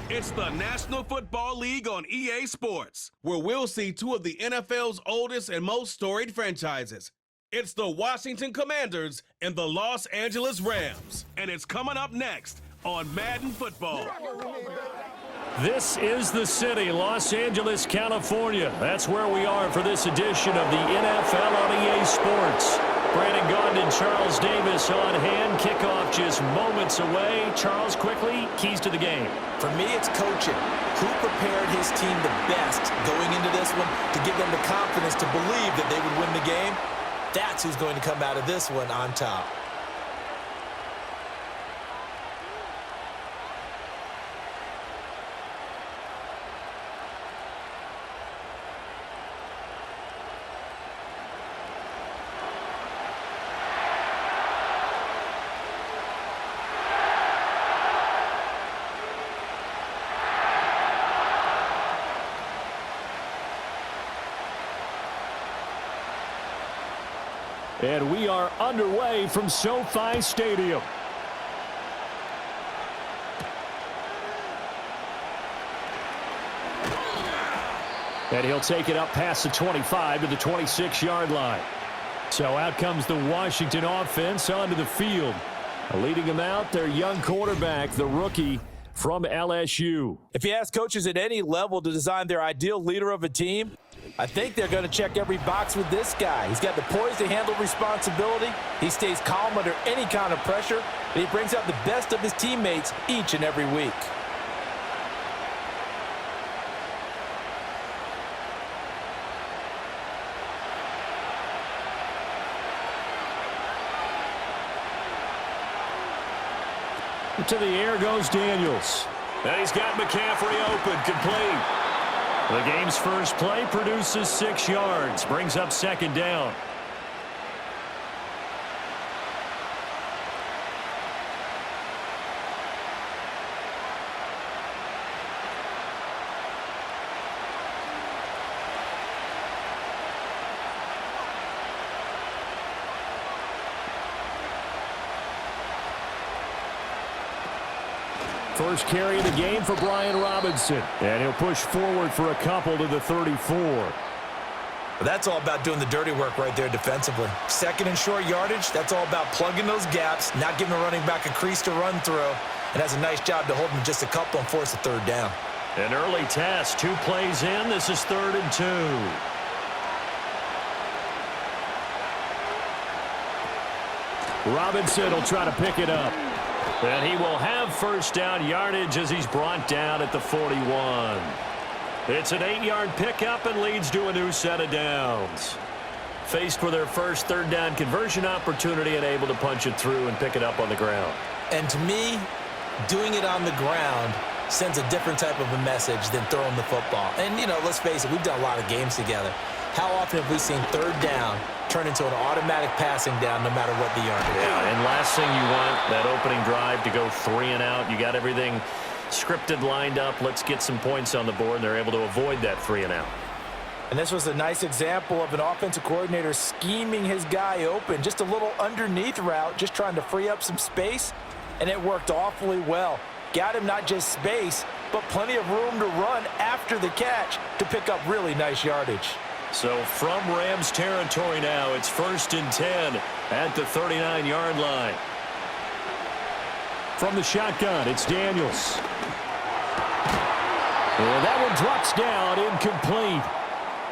It's the National Football League on EA Sports, where we'll see two of the NFL's oldest and most storied franchises. It's the Washington Commanders and the Los Angeles Rams. And it's coming up next on Madden Football. This is the city, Los Angeles, California. That's where we are for this edition of the NFL on EA Sports. Brandon Gaudin and Charles Davis on hand. Kickoff just moments away. Charles, quickly, keys to the game. For me, it's coaching. Who prepared his team the best going into this one to give them the confidence to believe that they would win the game? That's who's going to come out of this one on top. And we are underway from SoFi Stadium. And he'll take it up past the 25 to the 26-yard line. So out comes the Washington offense onto the field. Leading them out, their young quarterback, the rookie from LSU. If you ask coaches at any level to design their ideal leader of a team, I think they're going to check every box with this guy. He's got the poise to handle responsibility. He stays calm under any kind of pressure, and he brings out the best of his teammates each and every week. To the air goes Daniels. And he's got McCaffrey open, complete. The game's first play produces 6 yards, brings up second down. First carry of the game for Brian Robinson. And he'll push forward for a couple to the 34. That's all about doing the dirty work right there defensively. Second and short yardage, that's all about plugging those gaps, not giving a running back a crease to run through, and has a nice job to hold him just a couple and force a third down. An early test, 2 plays in. This is 3rd and 2. Robinson will try to pick it up. And he will have first down yardage as he's brought down at the 41. It's an 8-yard pickup and leads to a new set of downs. Faced with their first 3rd down conversion opportunity and able to punch it through and pick it up on the ground. And to me, doing it on the ground sends a different type of a message than throwing the football. And, you know, let's face it, we've done a lot of games together. How often have we seen 3rd down turn into an automatic passing down no matter what the yardage? Yeah, and last thing you want, that opening drive to go 3 and out. You got everything scripted, lined up. Let's get some points on the board, and they're able to avoid that 3 and out. And this was a nice example of an offensive coordinator scheming his guy open. Just a little underneath route, just trying to free up some space, and it worked awfully well. Got him not just space, but plenty of room to run after the catch to pick up really nice yardage. So from Rams territory now, it's 1st and 10 at the 39-yard line. From the shotgun, it's Daniels. And that one drops down, incomplete.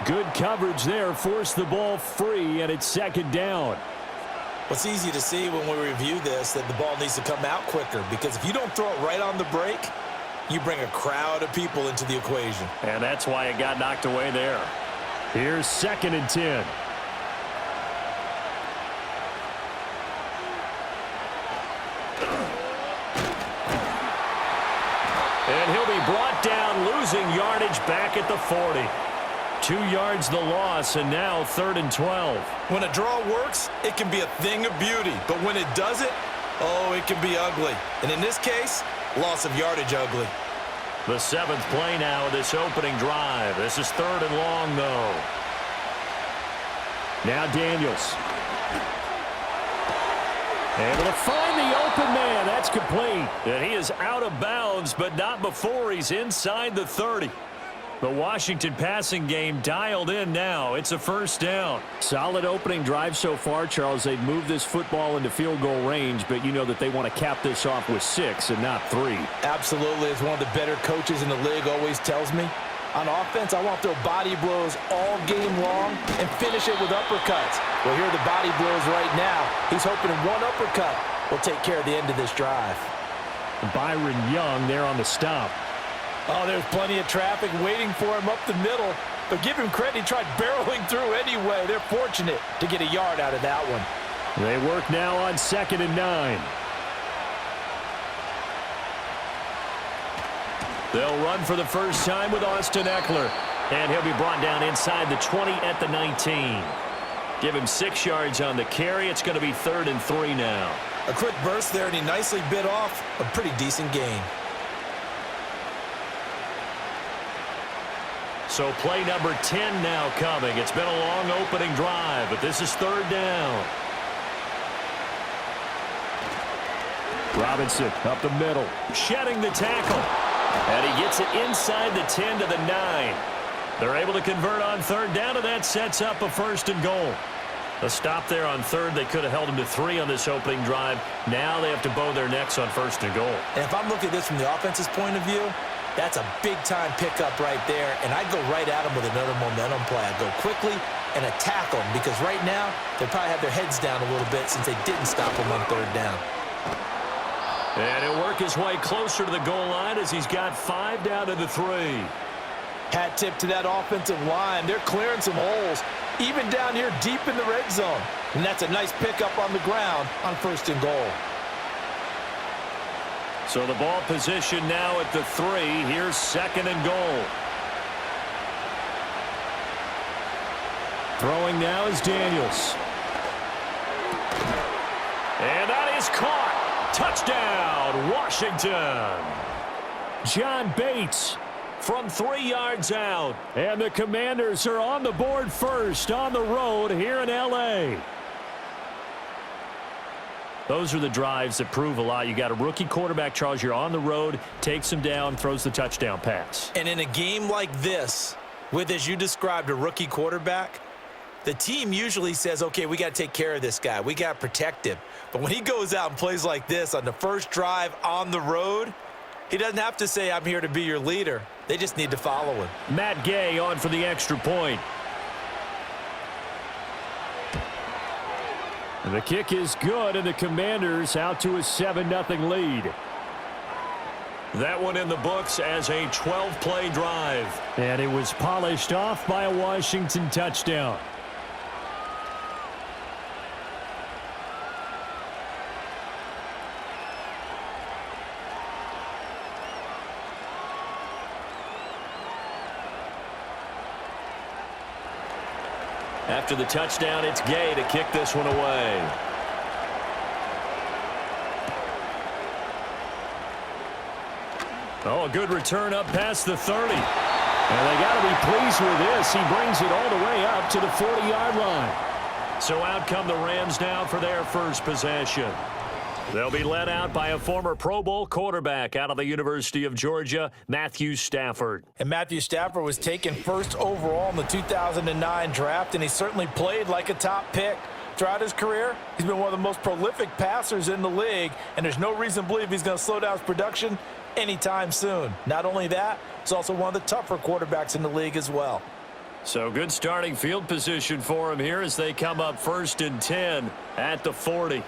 Good coverage there, forced the ball free, and it's 2nd down. What's easy to see when we review this, that the ball needs to come out quicker, because if you don't throw it right on the break, you bring a crowd of people into the equation. And that's why it got knocked away there. Here's 2nd and 10. And he'll be brought down, losing yardage back at the 40. 2 yards the loss, and now 3rd and 12. When a draw works, it can be a thing of beauty. But when it doesn't, oh, it can be ugly. And in this case, loss of yardage ugly. The 7th play now of this opening drive. This is 3rd and long, though. Now Daniels. Able to find the open man. And that's complete. And he is out of bounds, but not before he's inside the 30. The Washington passing game dialed in now. It's a first down. Solid opening drive so far, Charles. They've moved this football into field goal range, but you know that they want to cap this off with 6 and not 3. Absolutely. As one of the better coaches in the league always tells me, on offense, I want to throw body blows all game long and finish it with uppercuts. Well, here are the body blows right now. He's hoping one uppercut will take care of the end of this drive. Byron Young there on the stop. Oh, there's plenty of traffic waiting for him up the middle. But give him credit, he tried barreling through anyway. They're fortunate to get a yard out of that one. They work now on 2nd and 9. They'll run for the first time with Austin Eckler. And he'll be brought down inside the 20 at the 19. Give him 6 yards on the carry. It's going to be 3rd and 3 now. A quick burst there, and he nicely bit off a pretty decent gain. So play number 10 now coming. It's been a long opening drive, but this is 3rd down. Robinson up the middle. Shedding the tackle. And he gets it inside the 10 to the 9. They're able to convert on 3rd down, and that sets up a 1st and goal. A stop there on 3rd. They could have held him to 3 on this opening drive. Now they have to bow their necks on 1st and goal. And if I'm looking at this from the offense's point of view, that's a big-time pickup right there, and I go right at him with another momentum play. I go quickly and attack them because right now they probably have their heads down a little bit since they didn't stop him on 3rd down. And he'll work his way closer to the goal line as he's got 5 down to the 3. Hat tip to that offensive line. They're clearing some holes, even down here deep in the red zone. And that's a nice pickup on the ground on 1st and goal. So the ball position now at the 3. Here's 2nd and goal. Throwing now is Daniels. And that is caught. Touchdown, Washington. John Bates From 3 yards out. And the Commanders are on the board first on the road here in L.A. Those are the drives that prove a lot. You got a rookie quarterback, Charles. You're on the road, takes him down, throws the touchdown pass. And in a game like this, with, as you described, a rookie quarterback, the team usually says, okay, we got to take care of this guy. We got to protect him. But when he goes out and plays like this on the first drive on the road, he doesn't have to say, I'm here to be your leader. They just need to follow him. Matt Gay on for the extra point. And the kick is good, and the Commanders out to a 7-0 lead. That one in the books as a 12-play drive. And it was polished off by a Washington touchdown. After the touchdown, it's Gay to kick this one away. Oh, a good return up past the 30. And they got to be pleased with this. He brings it all the way up to the 40-yard line. So out come the Rams now for their first possession. They'll be led out by a former Pro Bowl quarterback out of the University of Georgia, Matthew Stafford. And Matthew Stafford was taken first overall in the 2009 draft, and he certainly played like a top pick. Throughout his career, he's been one of the most prolific passers in the league, and there's no reason to believe he's going to slow down his production anytime soon. Not only that, he's also one of the tougher quarterbacks in the league as well. So good starting field position for him here as they come up 1st and 10 at the 40.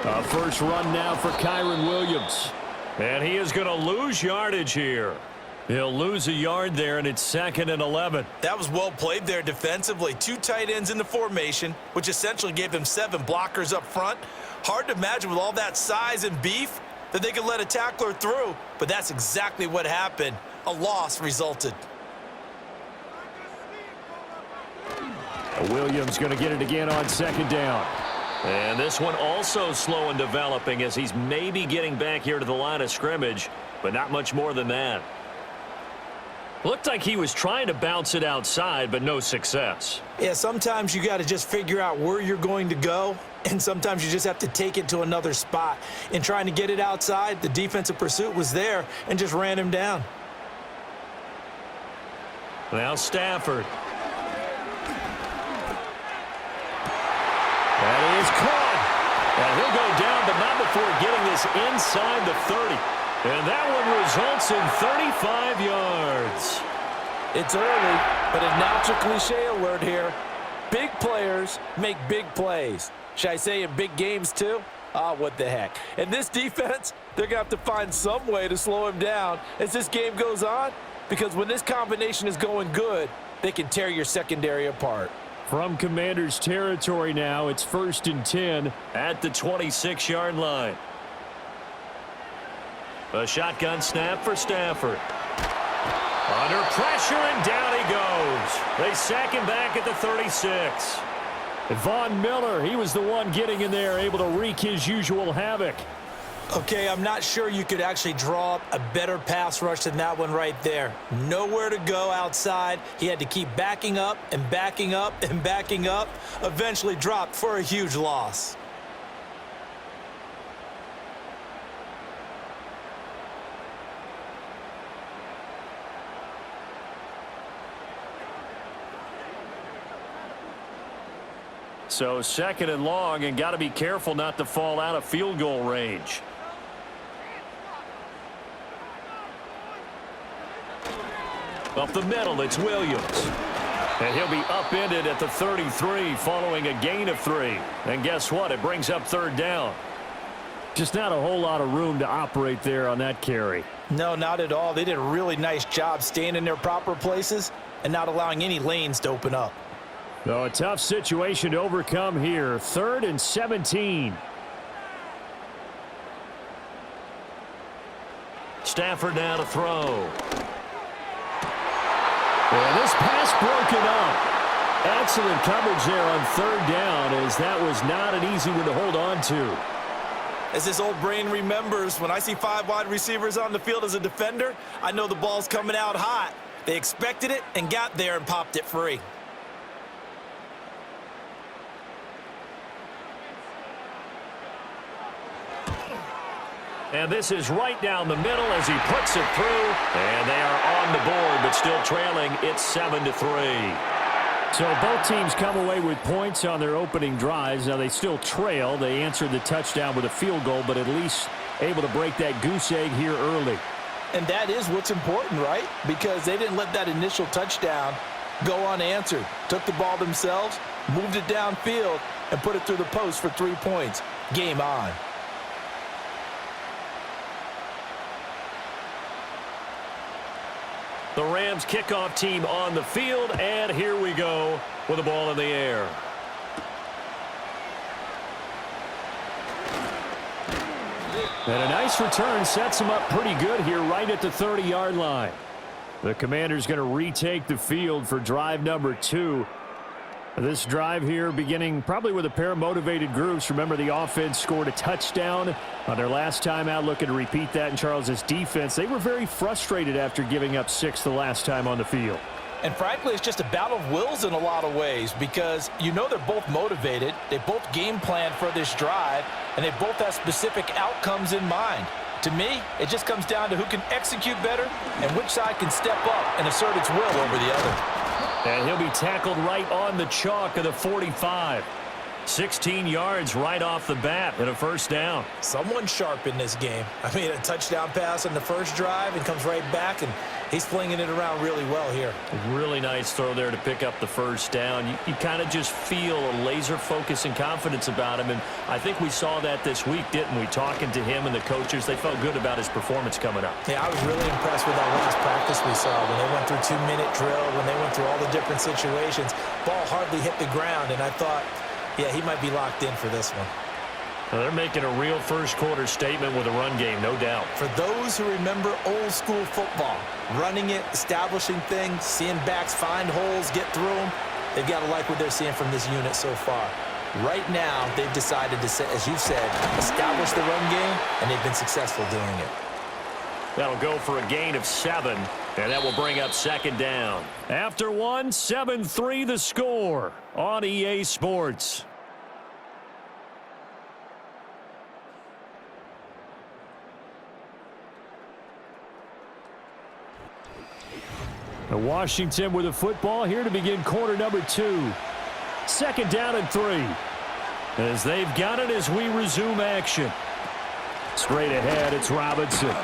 A first run now for Kyron Williams. And he is going to lose yardage here. He'll lose a yard there, and it's 2nd and 11. That was well played there defensively. 2 tight ends in the formation, which essentially gave them 7 blockers up front. Hard to imagine with all that size and beef that they could let a tackler through, but that's exactly what happened. A loss resulted. Williams going to get it again on 2nd down. And this one also slow in developing as he's maybe getting back here to the line of scrimmage, but not much more than that. Looked like he was trying to bounce it outside, but no success. Yeah, sometimes you got to just figure out where you're going to go, and sometimes you just have to take it to another spot. In trying to get it outside, the defensive pursuit was there and just ran him down. Now Stafford. That is caught. And he'll go down, but not before getting this inside the 30. And that one results in 35 yards. It's early, but a natural cliche alert here. Big players make big plays. Should I say in big games too? What the heck. And this defense, they're going to have to find some way to slow him down as this game goes on, because when this combination is going good, they can tear your secondary apart. From Commanders territory now, it's 1st and 10 at the 26-yard line. A shotgun snap for Stafford. Under pressure, and down he goes. They sack him back at the 36. Von Miller, he was the one getting in there, able to wreak his usual havoc. Okay, I'm not sure you could actually draw up a better pass rush than that one right there. Nowhere to go outside. He had to keep backing up and backing up and backing up. Eventually dropped for a huge loss. So 2nd and long, and got to be careful not to fall out of field goal range. Up the middle, it's Williams. And he'll be upended at the 33 following a gain of 3. And guess what? It brings up 3rd down. Just not a whole lot of room to operate there on that carry. No, not at all. They did a really nice job staying in their proper places and not allowing any lanes to open up. So a tough situation to overcome here. 3rd and 17. Stafford now to throw. And this pass broken up. Excellent coverage there on 3rd down, as that was not an easy one to hold on to. As this old brain remembers, when I see 5 wide receivers on the field as a defender, I know the ball's coming out hot. They expected it and got there and popped it free. And this is right down the middle as he puts it through. And they are on the board, but still trailing. It's 7-3. So both teams come away with points on their opening drives. Now they still trail. They answered the touchdown with a field goal, but at least able to break that goose egg here early. And that is what's important, right? Because they didn't let that initial touchdown go unanswered. Took the ball themselves, moved it downfield, and put it through the post for 3 points. Game on. The Rams kickoff team on the field, and here we go with the ball in the air. And a nice return sets them up pretty good here right at the 30-yard line. The Commanders going to retake the field for drive number 2. This drive here beginning probably with a pair of motivated groups. Remember, the offense scored a touchdown on their last time out, looking to repeat that in Charles's defense. They were very frustrated after giving up 6 the last time on the field. And frankly, it's just a battle of wills in a lot of ways, because you know they're both motivated. They both game plan for this drive, and they both have specific outcomes in mind. To me, it just comes down to who can execute better and which side can step up and assert its will over the other. And he'll be tackled right on the chalk of the 45. 16 yards right off the bat and a 1st down. Someone sharp in this game. I mean, a touchdown pass on the first drive and comes right back, and he's flinging it around really well here. Really nice throw there to pick up the 1st down. You kind of just feel a laser focus and confidence about him, and I think we saw that this week, didn't we? Talking to him and the coaches, they felt good about his performance coming up. Yeah, I was really impressed with that last practice we saw when they went through 2-minute drill, when they went through all the different situations. Ball hardly hit the ground, and I thought, yeah, he might be locked in for this one. Well, they're making a real first-quarter statement with a run game, no doubt. For those who remember old-school football, running it, establishing things, seeing backs find holes, get through them, they've got to like what they're seeing from this unit so far. Right now, they've decided to, as you said, establish the run game, and they've been successful doing it. That'll go for a gain of 7, and that will bring up second down. After one, 7-3 the score on EA Sports. Washington with the football here to begin quarter number 2. Second down and 3. As they've got it as we resume action. Straight ahead, it's Robinson.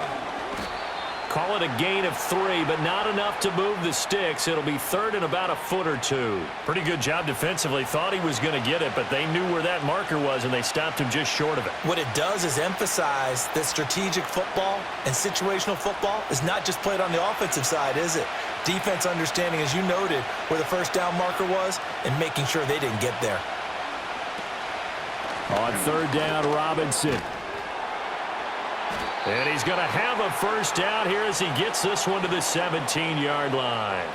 Call it a gain of 3, but not enough to move the sticks. It'll be third and about a foot or 2. Pretty good job defensively. Thought he was going to get it, but they knew where that marker was, and they stopped him just short of it. What it does is emphasize that strategic football and situational football is not just played on the offensive side, is it? Defense understanding, as you noted, where the first down marker was and making sure they didn't get there. On third down, Robinson. And he's going to have a first down here as he gets this one to the 17-yard line.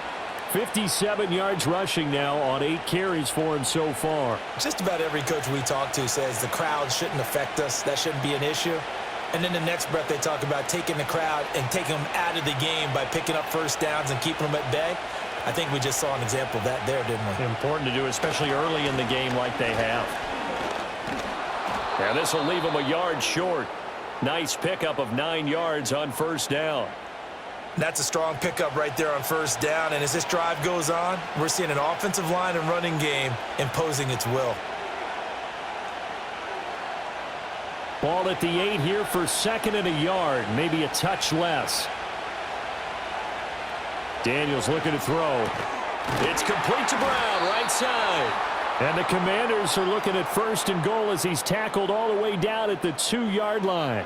57 yards rushing now on 8 carries for him so far. Just about every coach we talk to says the crowd shouldn't affect us. That shouldn't be an issue. And then the next breath they talk about taking the crowd and taking them out of the game by picking up first downs and keeping them at bay. I think we just saw an example of that there, didn't we? Important to do, especially early in the game like they have. And this will leave them a yard short. Nice pickup of 9 yards on first down. That's a strong pickup right there on first down. And as this drive goes on, we're seeing an offensive line and running game imposing its will. Ball at the 8 here for second and a yard, maybe a touch less. Daniels looking to throw. It's complete to Brown, right side. And the Commanders are looking at first and goal as he's tackled all the way down at the 2-yard line.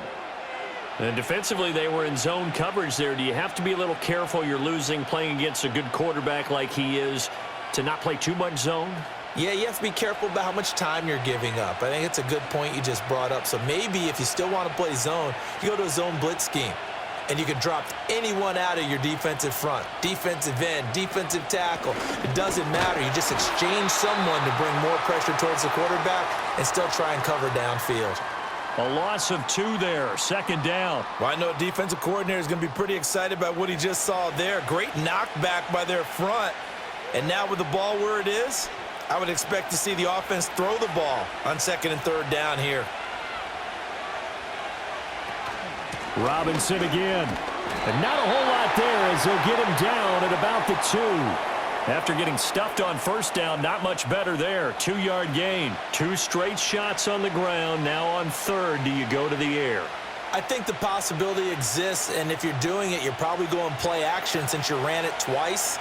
And defensively, they were in zone coverage there. Do you have to be a little careful? You're losing playing against a good quarterback like he is to not play too much zone? Yeah, you have to be careful about how much time you're giving up. I think it's a good point you just brought up. So maybe if you still want to play zone, you go to a zone blitz scheme. And you can drop anyone out of your defensive front, defensive end, defensive tackle. It doesn't matter. You just exchange someone to bring more pressure towards the quarterback and still try and cover downfield. A loss of 2 there, second down. Well, I know defensive coordinator is going to be pretty excited about what he just saw there. Great knockback by their front. And now with the ball where it is, I would expect to see the offense throw the ball on second and third down here. Robinson again. And not a whole lot there as they'll get him down at about the 2. After getting stuffed on first down, not much better there. 2-yard gain. 2 straight shots on the ground. Now on third, do you go to the air? I think the possibility exists, and if you're doing it, you're probably going play action since you ran it twice.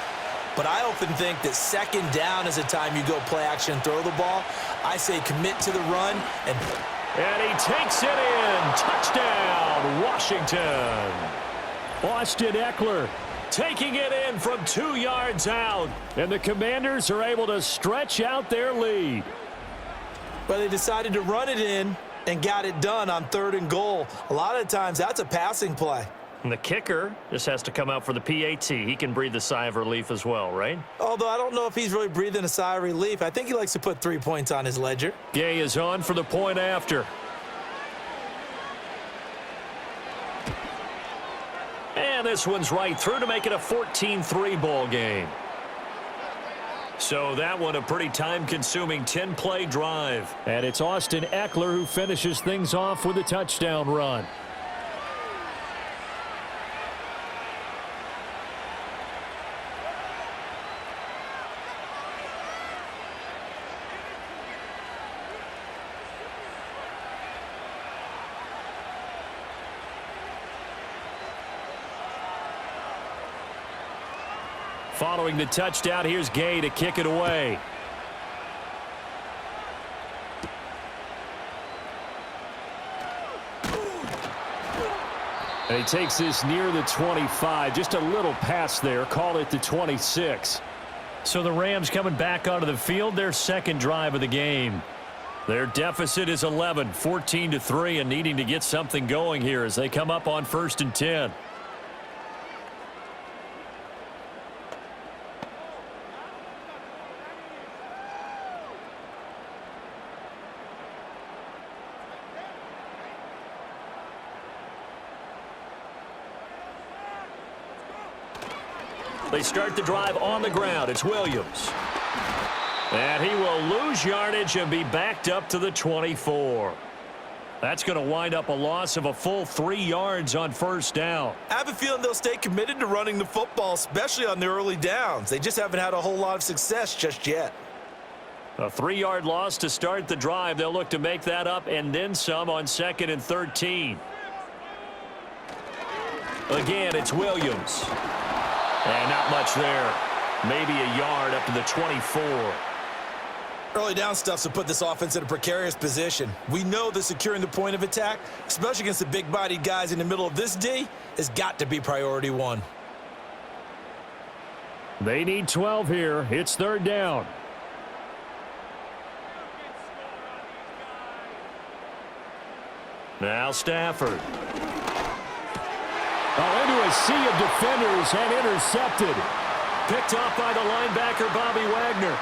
But I often think that second down is a time you go play action and throw the ball. I say commit to the run and he takes it in. Touchdown, Washington. Austin Eckler taking it in from 2 yards out. And the Commanders are able to stretch out their lead. But they decided to run it in and got it done on third and goal. A lot of times that's a passing play. And the kicker just has to come out for the PAT. He can breathe a sigh of relief as well, right? Although I don't know if he's really breathing a sigh of relief. I think he likes to put 3 points on his ledger. Gay is on for the point after. And this one's right through to make it a 14-3 ball game. So that one a pretty time-consuming 10-play drive. And it's Austin Eckler who finishes things off with a touchdown run. Following the touchdown, here's Gay to kick it away. And he takes this near the 25. Just a little pass there. Call it the 26. So the Rams coming back onto the field, their second drive of the game. Their deficit is 11, 14-3, and needing to get something going here as they come up on 1st and 10. They start the drive on the ground. It's Williams. And he will lose yardage and be backed up to the 24. That's going to wind up a loss of a full 3 yards on first down. I have a feeling they'll stay committed to running the football, especially on the early downs. They just haven't had a whole lot of success just yet. A 3-yard loss to start the drive. They'll look to make that up and then some on 2nd and 13. Again, it's Williams. And not much there. Maybe a yard up to the 24. Early down stuff to put this offense in a precarious position. We know that securing the point of attack, especially against the big-bodied guys in the middle of this D, has got to be priority one. They need 12 here. It's 3rd down. Now Stafford. Into a sea of defenders and intercepted. Picked off by the linebacker, Bobby Wagner.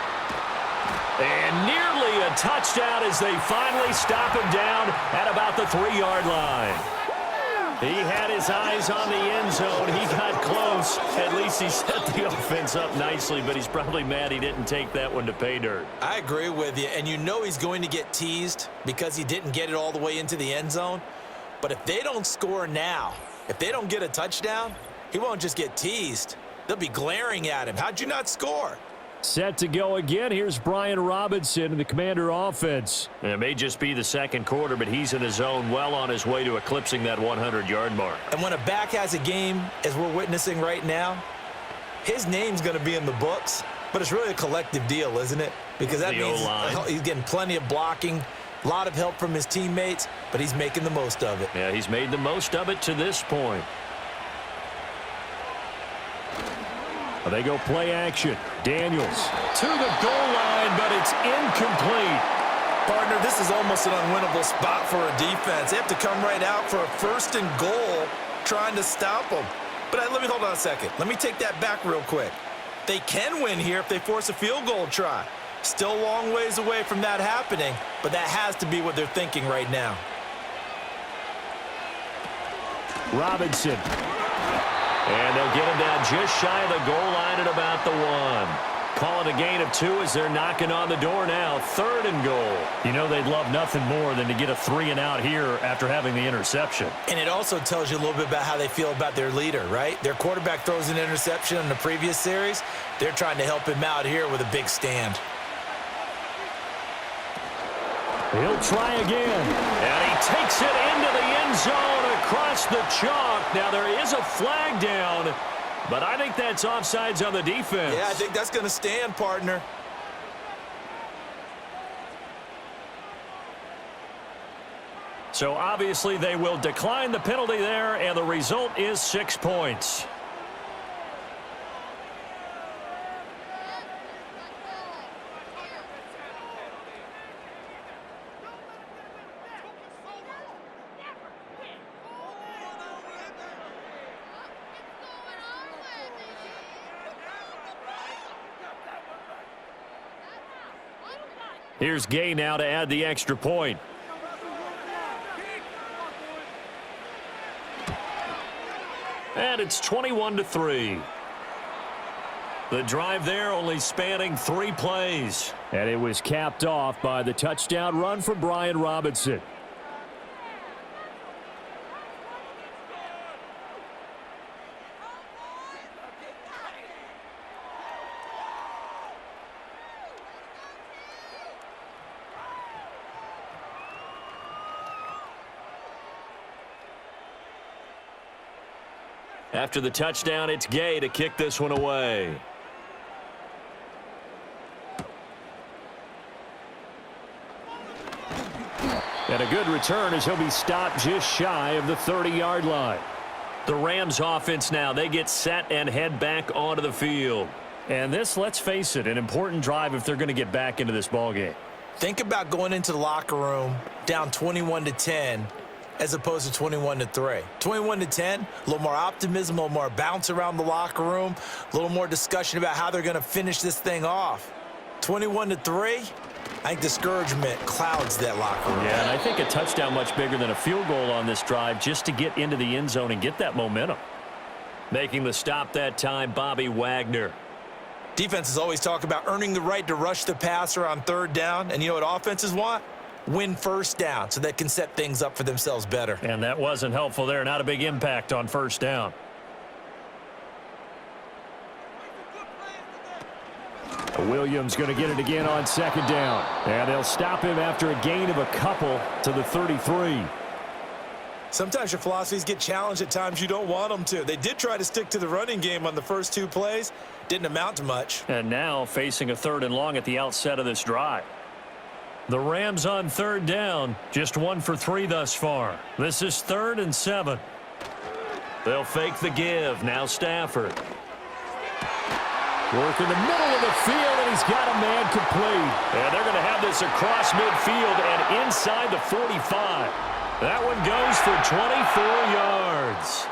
And nearly a touchdown as they finally stop him down at about the 3-yard line. He had his eyes on the end zone. He got close. At least he set the offense up nicely, but he's probably mad he didn't take that one to pay dirt. I agree with you, and you know he's going to get teased because he didn't get it all the way into the end zone. But if they don't score now, if they don't get a touchdown, he won't just get teased. They'll be glaring at him. How'd you not score? Set to go again. Here's Brian Robinson in the Commander offense. It may just be the 2nd quarter, but he's in his zone, well on his way to eclipsing that 100-yard mark. And when a back has a game, as we're witnessing right now, his name's going to be in the books, but it's really a collective deal, isn't it? Because that means he's getting plenty of blocking, a lot of help from his teammates, but he's making the most of it. Yeah, he's made the most of it to this point. They go play action. Daniels To the goal line, but it's incomplete. Partner, this is almost an unwinnable spot for a defense. They have to come right out for a 1st and goal trying to stop them. But let me hold on a second. Let me take that back real quick. They can win here if they force a field goal try. Still a long ways away from that happening, but that has to be what they're thinking right now. Robinson. And they'll get him down just shy of the goal line at about the 1. Calling a gain of 2 as they're knocking on the door now. 3rd and goal. You know they'd love nothing more than to get a 3-and-out here after having the interception. And it also tells you a little bit about how they feel about their leader, right? Their quarterback throws an interception in the previous series. They're trying to help him out here with a big stand. He'll try again. And he takes it into the end zone across the chalk. Now there is a flag down, but I think that's offsides on the defense. Yeah, I think that's going to stand, partner. So obviously they will decline the penalty there, and the result is 6 points. Here's Gay now to add the extra point. And it's 21-3. The drive there only spanning 3 plays. And it was capped off by the touchdown run from Brian Robinson. After the touchdown, it's Gay to kick this one away. And a good return as he'll be stopped just shy of the 30-yard line. The Rams offense now, they get set and head back onto the field. And this, let's face it, an important drive if they're going to get back into this ballgame. Think about going into the locker room down 21-10 as opposed to 21-3. 21-10, a little more optimism, a little more bounce around the locker room, a little more discussion about how they're going to finish this thing off. 21-3, I think discouragement clouds that locker room. Yeah, and I think a touchdown much bigger than a field goal on this drive just to get into the end zone and get that momentum. Making the stop that time, Bobby Wagner. Defenses always talk about earning the right to rush the passer on third down. And you know what offenses want? Win first down so they can set things up for themselves better. And that wasn't helpful there. Not a big impact on first down. Williams going to get it again on second down. And they'll stop him after a gain of a couple to the 33. Sometimes your philosophies get challenged at times you don't want them to. They did try to stick to the running game on the first 2 plays. Didn't amount to much. And now facing a 3rd and long at the outset of this drive. The Rams on 3rd down, just 1 for 3 thus far. This is 3rd and 7. They'll fake the give. Now Stafford. Work in the middle of the field, and he's got a man complete. And they're going to have this across midfield and inside the 45. That one goes for 24 yards.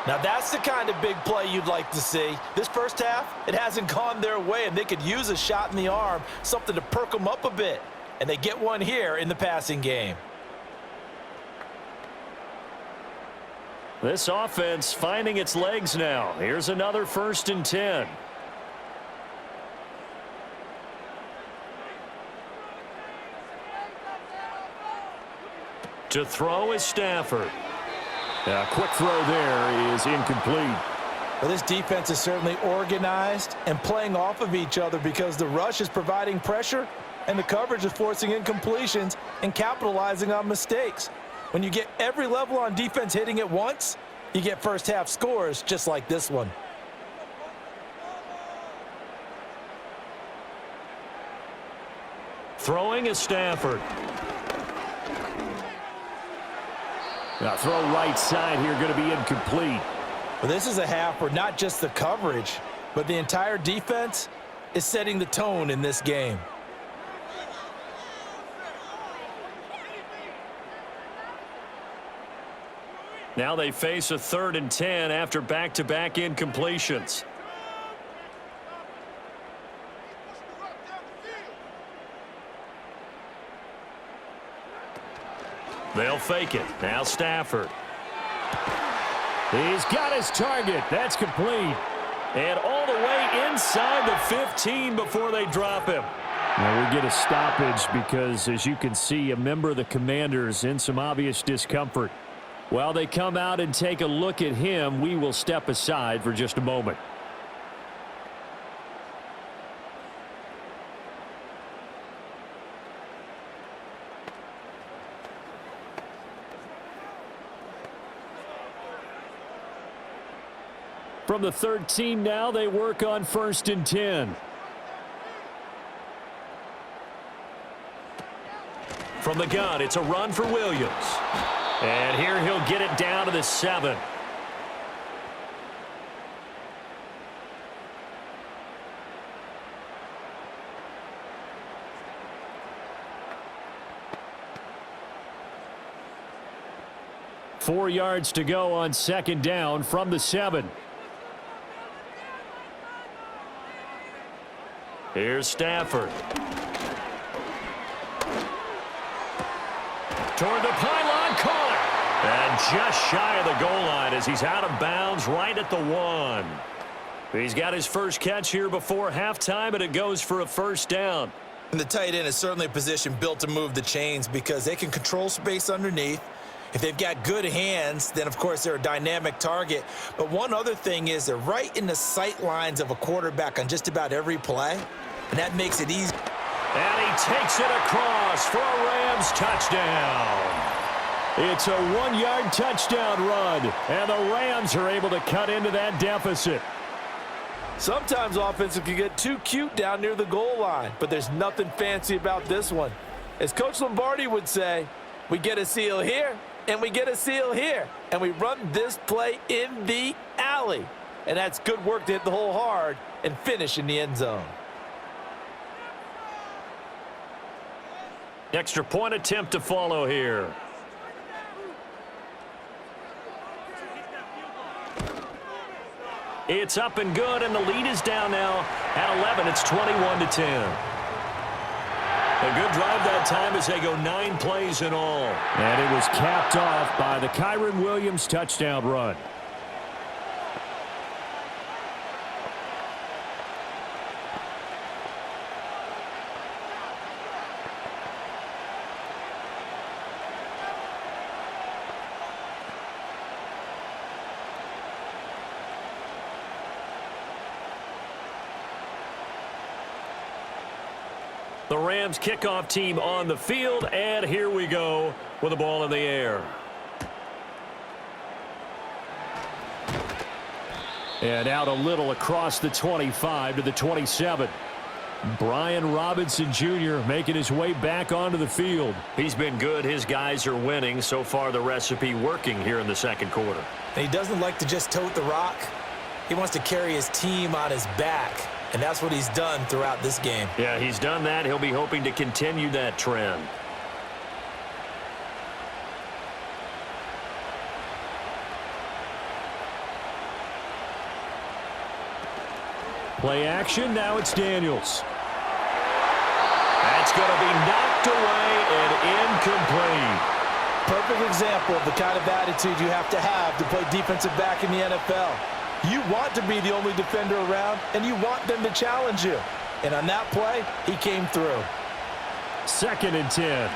Now that's the kind of big play you'd like to see. This first half, it hasn't gone their way, and they could use a shot in the arm, something to perk them up a bit. And they get one here in the passing game. This offense finding its legs now. Here's another 1st and 10. To throw is Stafford. A quick throw there is incomplete. Well, this defense is certainly organized and playing off of each other because the rush is providing pressure and the coverage is forcing incompletions and capitalizing on mistakes. When you get every level on defense hitting at once, you get first half scores just like this one. Throwing is Stafford. Now throw right side here, going to be incomplete. Well, this is a half where not just the coverage, but the entire defense is setting the tone in this game. Now they face a 3rd and 10 after back-to-back incompletions. They'll fake it. Now Stafford. He's got his target. That's complete. And all the way inside the 15 before they drop him. Now we get a stoppage because, as you can see, a member of the Commanders in some obvious discomfort. While they come out and take a look at him, we will step aside for just a moment. From the 13 now, they work on 1st and 10. From the gun, it's a run for Williams. And here he'll get it down to the 7. Four yards to go on 2nd down from the 7. Here's Stafford. Toward the pylon, caught. And just shy of the goal line as he's out of bounds right at the 1. He's got his first catch here before halftime, and it goes for a 1st down. And the tight end is certainly a position built to move the chains because they can control space underneath. If they've got good hands, then, of course, they're a dynamic target. But one other thing is they're right in the sight lines of a quarterback on just about every play, and that makes it easy. And he takes it across for a Rams touchdown. It's a 1-yard touchdown run, and the Rams are able to cut into that deficit. Sometimes offenses can get too cute down near the goal line, but there's nothing fancy about this one. As Coach Lombardi would say, we get a seal here, and we get a seal here, and we run this play in the alley. And that's good work to hit the hole hard and finish in the end zone. Extra point attempt to follow here. It's up and good, and the lead is down now at 11. It's 21-10. A good drive that time as they go 9 plays in all. And it was capped off by the Kyren Williams touchdown run. The Rams kickoff team on the field, and here we go with the ball in the air. And out a little across the 25 to the 27. Brian Robinson Jr. making his way back onto the field. He's been good. His guys are winning. So far, the recipe working here in the second quarter. And he doesn't like to just tote the rock. He wants to carry his team on his back, and that's what he's done throughout this game. Yeah, he's done that. He'll be hoping to continue that trend. Play action, now it's Daniels. That's going to be knocked away and incomplete. Perfect example of the kind of attitude you have to play defensive back in the NFL. You want to be the only defender around, and you want them to challenge you. And on that play, he came through. 2nd and 10.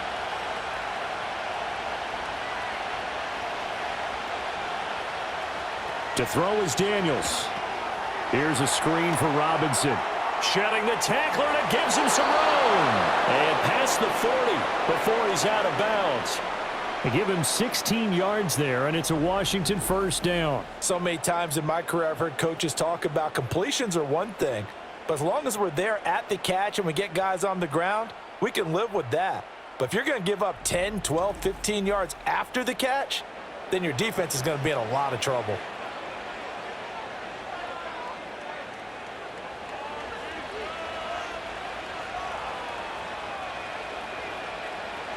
To throw is Daniels. Here's a screen for Robinson. Shedding the tackler, and it gives him some room. And past the 40 before he's out of bounds. They give him 16 yards there, and it's a Washington first down. So many times in my career I've heard coaches talk about completions are one thing, but as long as we're there at the catch and we get guys on the ground, we can live with that. But if you're going to give up 10, 12, 15 yards after the catch, then your defense is going to be in a lot of trouble.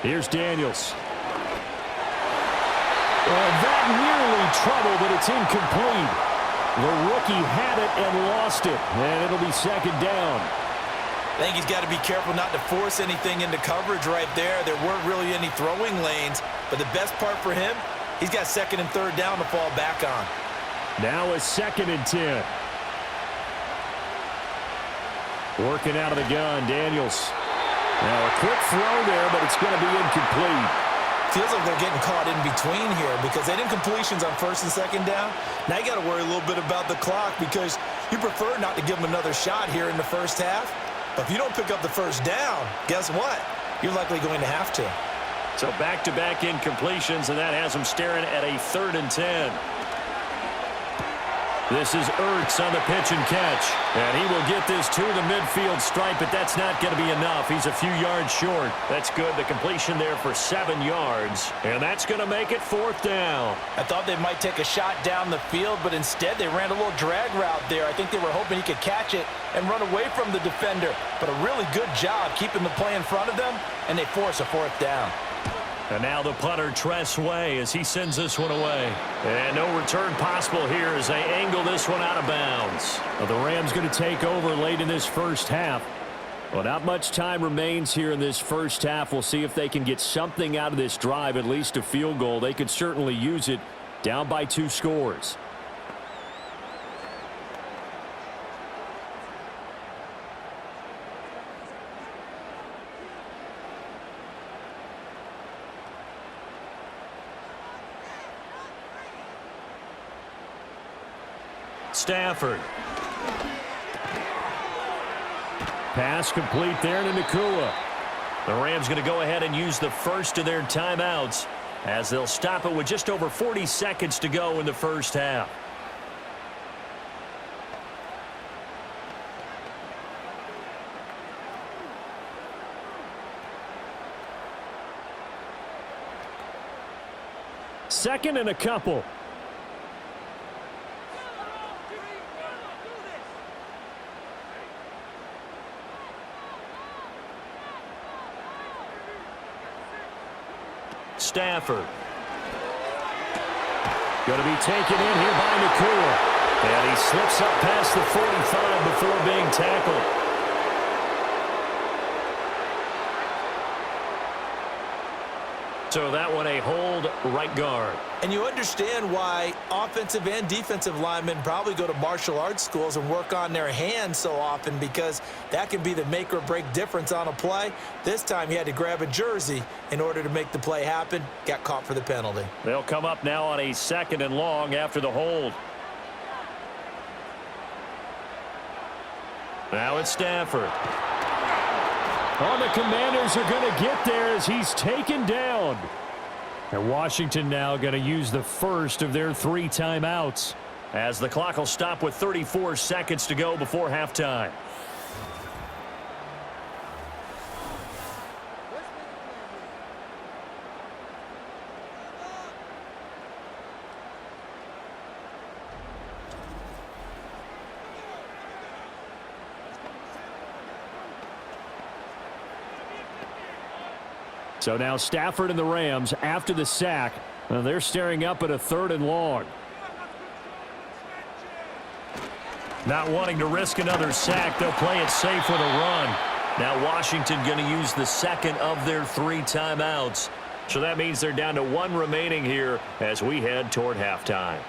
Here's Daniels. And that nearly trouble, but it's incomplete. The rookie had it and lost it, and it'll be 2nd down. I think he's got to be careful not to force anything into coverage right there. There weren't really any throwing lanes, but the best part for him, he's got 2nd and 3rd down to fall back on. Now a 2nd and 10. Working out of the gun, Daniels. Now a quick throw there, but it's going to be incomplete. Feels like they're getting caught in between here because they didn't completions on 1st and 2nd down. Now you got to worry a little bit about the clock because you prefer not to give them another shot here in the first half. But if you don't pick up the 1st down, guess what? You're likely going to have to. So back-to-back incompletions, and that has them staring at a 3rd and 10. This is Ertz on the pitch and catch. And he will get this to the midfield stripe, but that's not going to be enough. He's a few yards short. That's good. The completion there for 7 yards. And that's going to make it 4th down. I thought they might take a shot down the field, but instead they ran a little drag route there. I think they were hoping he could catch it and run away from the defender. But a really good job keeping the play in front of them, and they force a 4th down. And now the punter, Tress Way, as he sends this one away. And no return possible here as they angle this one out of bounds. Well, the Rams going to take over late in this first half. Well, not much time remains here in this first half. We'll see if they can get something out of this drive, at least a field goal. They could certainly use it, down by 2 scores. Stafford. Pass complete there to Nakua. The Rams going to go ahead and use the first of their timeouts as they'll stop it with just over 40 seconds to go in the first half. Second and a couple. Stafford. Going to be taken in here by Nakua. And he slips up past the 45 before being tackled. So that one a hold right guard. And you understand why offensive and defensive linemen probably go to martial arts schools and work on their hands so often, because that can be the make or break difference on a play. This time he had to grab a jersey in order to make the play happen. Got caught for the penalty. They'll come up now on a 2nd and long after the hold. Now it's Stafford. Oh, the Commanders are going to get there as he's taken down. And Washington now going to use the first of their 3 timeouts. As the clock will stop with 34 seconds to go before halftime. So now Stafford and the Rams, after the sack, they're staring up at a 3rd and long. Not wanting to risk another sack, they'll play it safe with a run. Now Washington going to use the second of their 3 timeouts. So that means they're down to 1 remaining here as we head toward halftime.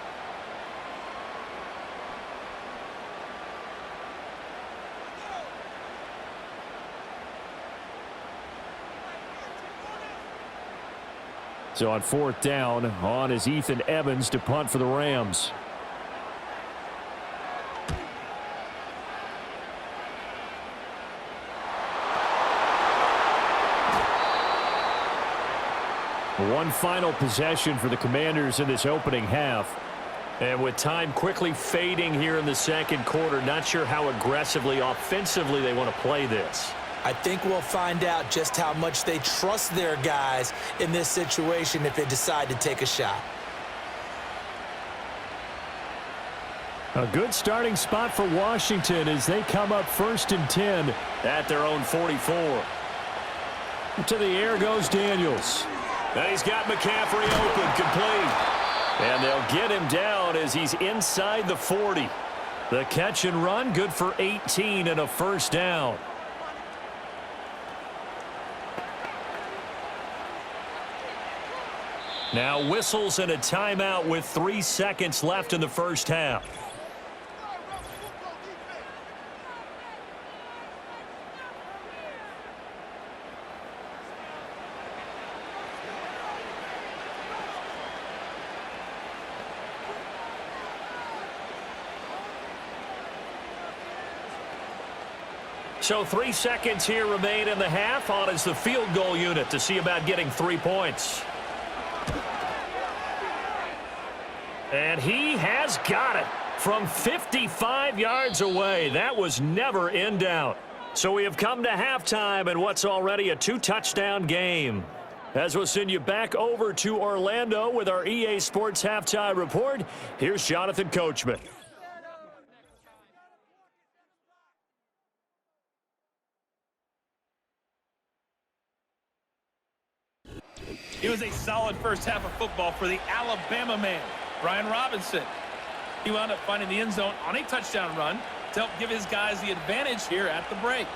So on 4th down, on is Ethan Evans to punt for the Rams. One final possession for the Commanders in this opening half. And with time quickly fading here in the second quarter, not sure how aggressively, offensively they want to play this. I think we'll find out just how much they trust their guys in this situation if they decide to take a shot. A good starting spot for Washington as they come up 1st and 10 at their own 44. To the air goes Daniels. And he's got McCaffrey open, complete. And they'll get him down as he's inside the 40. The catch and run, good for 18 and a 1st down. Now whistles and a timeout with 3 seconds left in the first half. So 3 seconds here remain in the half. On is the field goal unit to see about getting 3 points. And he has got it from 55 yards away. That was never in doubt. So we have come to halftime in what's already a 2-touchdown game. As we'll send you back over to Orlando with our EA Sports Halftime Report, here's Jonathan Coachman. It was a solid first half of football for the Alabama man, Brian Robinson. He wound up finding the end zone on a touchdown run to help give his guys the advantage here at the break.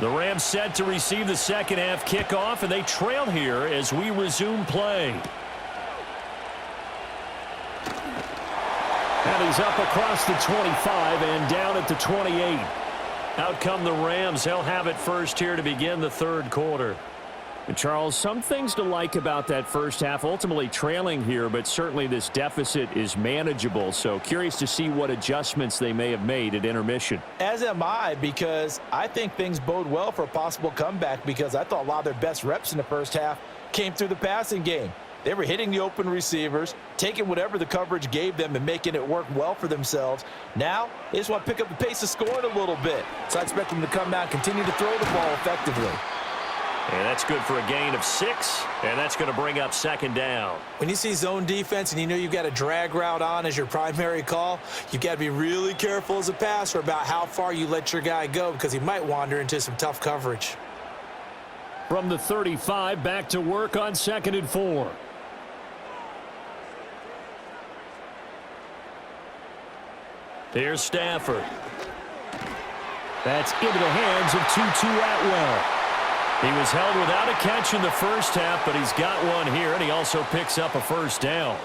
The Rams set to receive the second half kickoff, and they trail here as we resume play. And he's up across the 25 and down at the 28. Out come the Rams. They'll have it first here to begin the third quarter. And Charles, some things to like about that first half. Ultimately trailing here, but certainly this deficit is manageable. So curious to see what adjustments they may have made at intermission. As am I, because I think things bode well for a possible comeback, because I thought a lot of their best reps in the first half came through the passing game. They were hitting the open receivers, taking whatever the coverage gave them and making it work well for themselves. Now, they just want to pick up the pace of scoring a little bit. So I expect them to come out and continue to throw the ball effectively. And that's good for a gain of 6, and that's going to bring up second down. When you see zone defense and you know you've got a drag route on as your primary call, you've got to be really careful as a passer about how far you let your guy go, because he might wander into some tough coverage. From the 35, back to work on 2nd and 4. Here's Stafford. That's into the hands of Tutu Atwell. He was held without a catch in the first half, but he's got one here, and he also picks up a first down.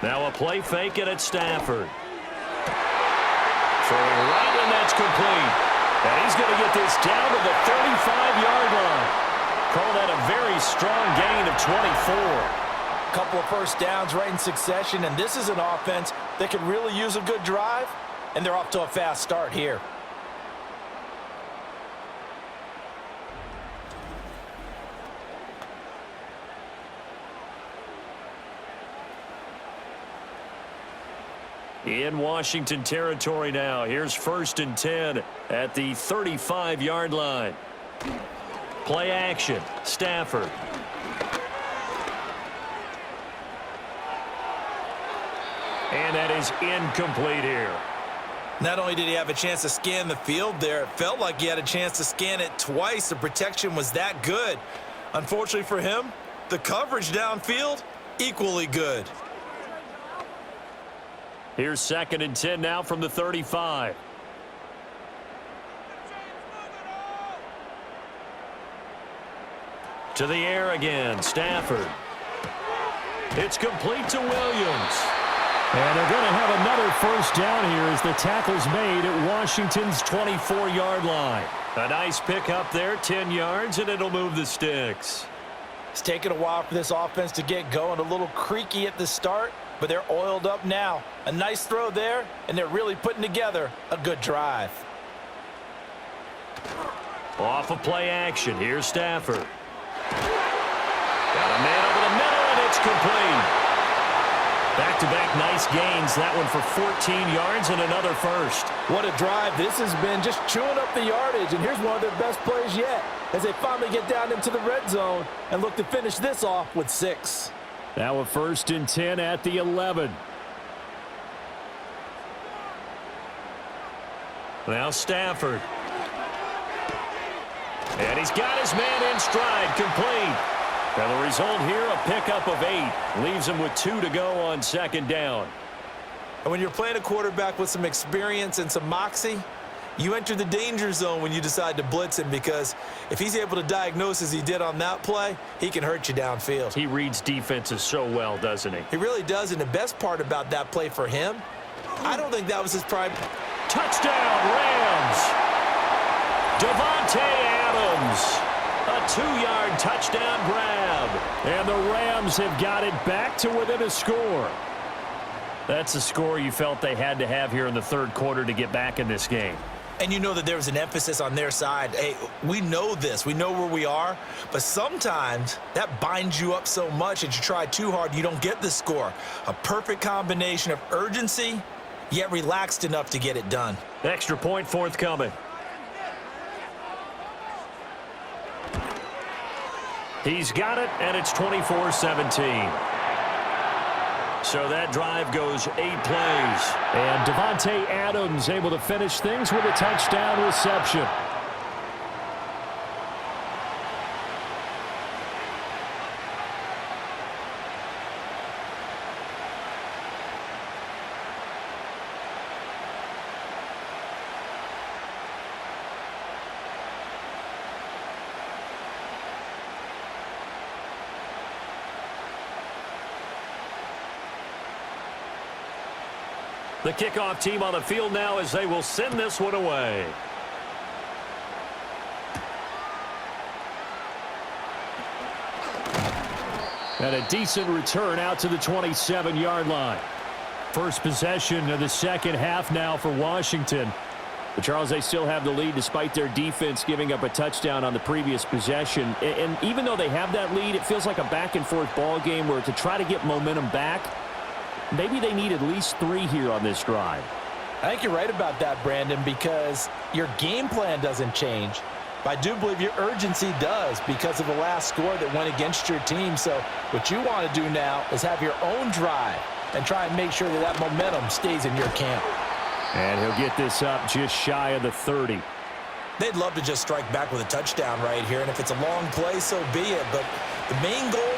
Now a play fake it at Stafford. Throwing right, and that's complete. And he's going to get this down to the 35-yard line. Call that a very strong gain of 24. Couple of first downs right in succession, and this is an offense that could really use a good drive, and they're off to a fast start here. In Washington territory now. Here's 1st and 10 at the 35-yard line. Play action. Stafford. And that is incomplete here. Not only did he have a chance to scan the field there, it felt like he had a chance to scan it twice. The protection was that good. Unfortunately for him, the coverage downfield, equally good. Here's 2nd and 10 now from the 35. To the air again, Stafford. It's complete to Williams. And they're going to have another first down here as the tackle's made at Washington's 24-yard line. A nice pick up there, 10 yards, and it'll move the sticks. It's taken a while for this offense to get going. A little creaky at the start, but they're oiled up now. A nice throw there, and they're really putting together a good drive. Off of play action. Here's Stafford. Got a man over the middle, and it's complete. Back-to-back nice gains. That one for 14 yards and another first. What a drive this has been, just chewing up the yardage. And here's one of their best plays yet as they finally get down into the red zone and look to finish this off with 6. Now a 1st and 10 at the 11. Now Stafford. And he's got his man in stride, complete. And the result here, a pickup of 8. Leaves him with 2 to go on 2nd down. And when you're playing a quarterback with some experience and some moxie, you enter the danger zone when you decide to blitz him, because if he's able to diagnose as he did on that play, he can hurt you downfield. He reads defenses so well, doesn't he? He really does, and the best part about that play for him, I don't think that was his prime. Touchdown, Rams! Davante Adams. A 2-yard touchdown grab. And the Rams have got it back to within a score. That's a score you felt they had to have here in the 3rd quarter to get back in this game. And you know that there was an emphasis on their side. Hey, we know this. We know where we are. But sometimes that binds you up so much that you try too hard, you don't get the score. A perfect combination of urgency, yet relaxed enough to get it done. Extra point forthcoming. He's got it, and it's 24-17. So that drive goes 8 plays. And Davante Adams able to finish things with a touchdown reception. The kickoff team on the field now as they will send this one away. And a decent return out to the 27-yard line. First possession of the 2nd half now for Washington. But Charles, they still have the lead despite their defense giving up a touchdown on the previous possession. And even though they have that lead, it feels like a back-and-forth ball game where to try to get momentum back, maybe they need at least 3 here on this drive. I think you're right about that, Brandon, because your game plan doesn't change. But I do believe your urgency does because of the last score that went against your team. So what you want to do now is have your own drive and try and make sure that that momentum stays in your camp. And he'll get this up just shy of the 30. They'd love to just strike back with a touchdown right here, and if it's a long play, so be it. But the main goal,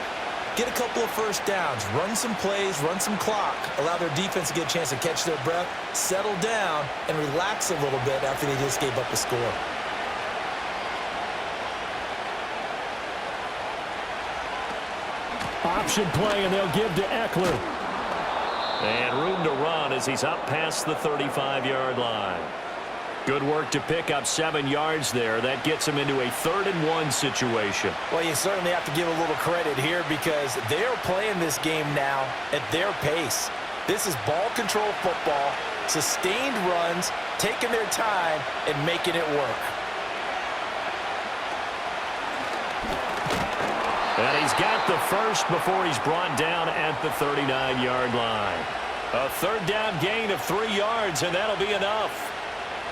get a couple of first downs, run some plays, run some clock, allow their defense to get a chance to catch their breath, settle down, and relax a little bit after they just gave up a score. Option play, and they'll give to Eckler. And room to run as he's up past the 35-yard line. Good work to pick up 7 yards there. That gets him into a 3rd and 1 situation. Well, you certainly have to give a little credit here because they're playing this game now at their pace. This is ball control football, sustained runs, taking their time and making it work. And he's got the first before he's brought down at the 39-yard line. A 3rd down gain of 3 yards, and that'll be enough.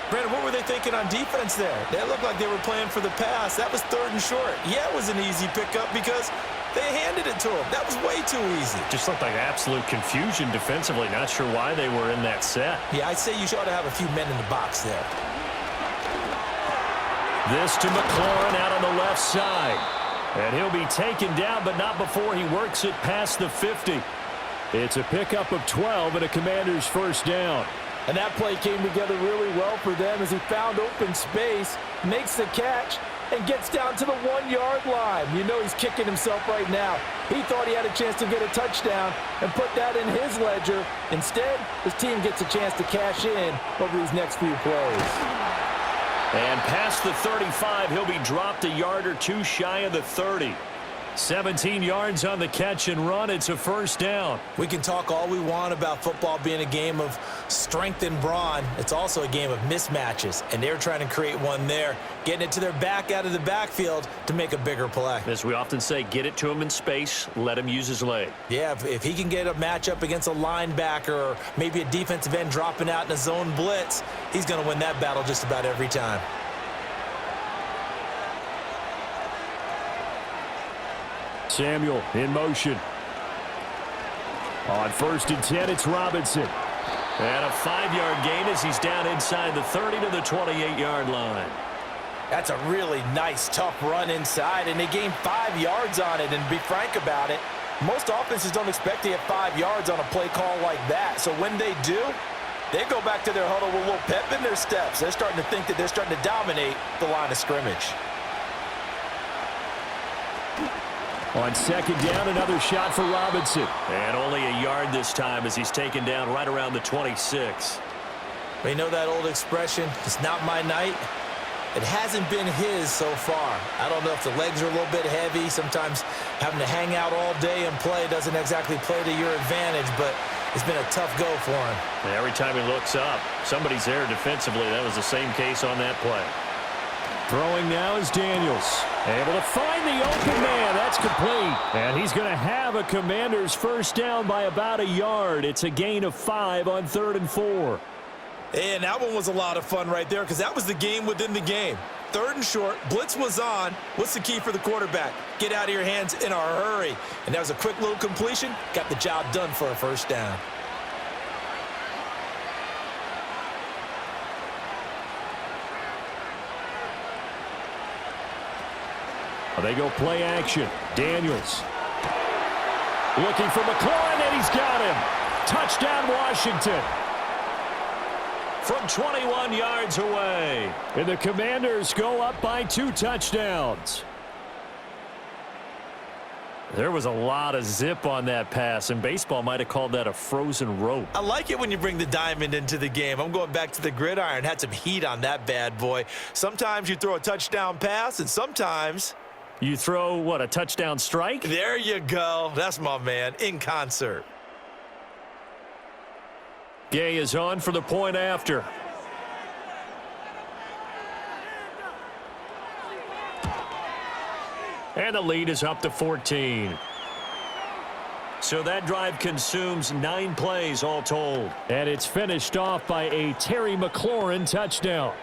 Brandon, what were they thinking on defense there? They looked like they were playing for the pass. That was 3rd and short. Yeah, it was an easy pickup because they handed it to him. That was way too easy. Just looked like absolute confusion defensively. Not sure why they were in that set. Yeah, I'd say you should have a few men in the box there. This to McLaurin out on the left side. And he'll be taken down, but not before he works it past the 50. It's a pickup of 12 and a Commander's first down. And that play came together really well for them as he found open space, makes the catch, and gets down to the 1-yard line. You know he's kicking himself right now. He thought he had a chance to get a touchdown and put that in his ledger. Instead, his team gets a chance to cash in over these next few plays. And past the 35, he'll be dropped a yard or 2 shy of the 30. 17 yards on the catch and run. It's a first down. We can talk all we want about football being a game of strength and brawn. It's also a game of mismatches, and they're trying to create one there, getting it to their back out of the backfield to make a bigger play. As we often say, get it to him in space, let him use his leg. Yeah, if he can get a matchup against a linebacker or maybe a defensive end dropping out in a zone blitz, he's going to win that battle just about every time. Samuel in motion. On 1st and 10, it's Robinson. And a 5-yard gain as he's down inside the 30 to the 28-yard line. That's a really nice, tough run inside, and they gained 5 yards on it. And to be frank about it, most offenses don't expect to get 5 yards on a play call like that. So when they do, they go back to their huddle with a little pep in their steps. They're starting to think that they're starting to dominate the line of scrimmage. On 2nd down, another shot for Robinson. And only a yard this time as he's taken down right around the 26. We know that old expression, it's not my night. It hasn't been his so far. I don't know if the legs are a little bit heavy. Sometimes having to hang out all day and play doesn't exactly play to your advantage, but it's been a tough go for him. And every time he looks up, somebody's there defensively. That was the same case on that play. Throwing now is Daniels. Able to find the open man. That's complete. And he's going to have a Commander's first down by about a yard. It's a gain of 5 on 3rd and 4. And that one was a lot of fun right there because that was the game within the game. 3rd and short, blitz was on. What's the key for the quarterback? Get out of your hands in a hurry. And that was a quick little completion. Got the job done for a first down. They go play action. Daniels. Looking for McLaurin, and he's got him. Touchdown, Washington. From 21 yards away. And the Commanders go up by 2 touchdowns. There was a lot of zip on that pass, and baseball might have called that a frozen rope. I like it when you bring the diamond into the game. I'm going back to the gridiron. Had some heat on that bad boy. Sometimes you throw a touchdown pass, and sometimes you throw, what, a touchdown strike? There you go. That's my man, in concert. Gay is on for the point after. And the lead is up to 14. So that drive consumes 9 plays all told. And it's finished off by a Terry McLaurin touchdown.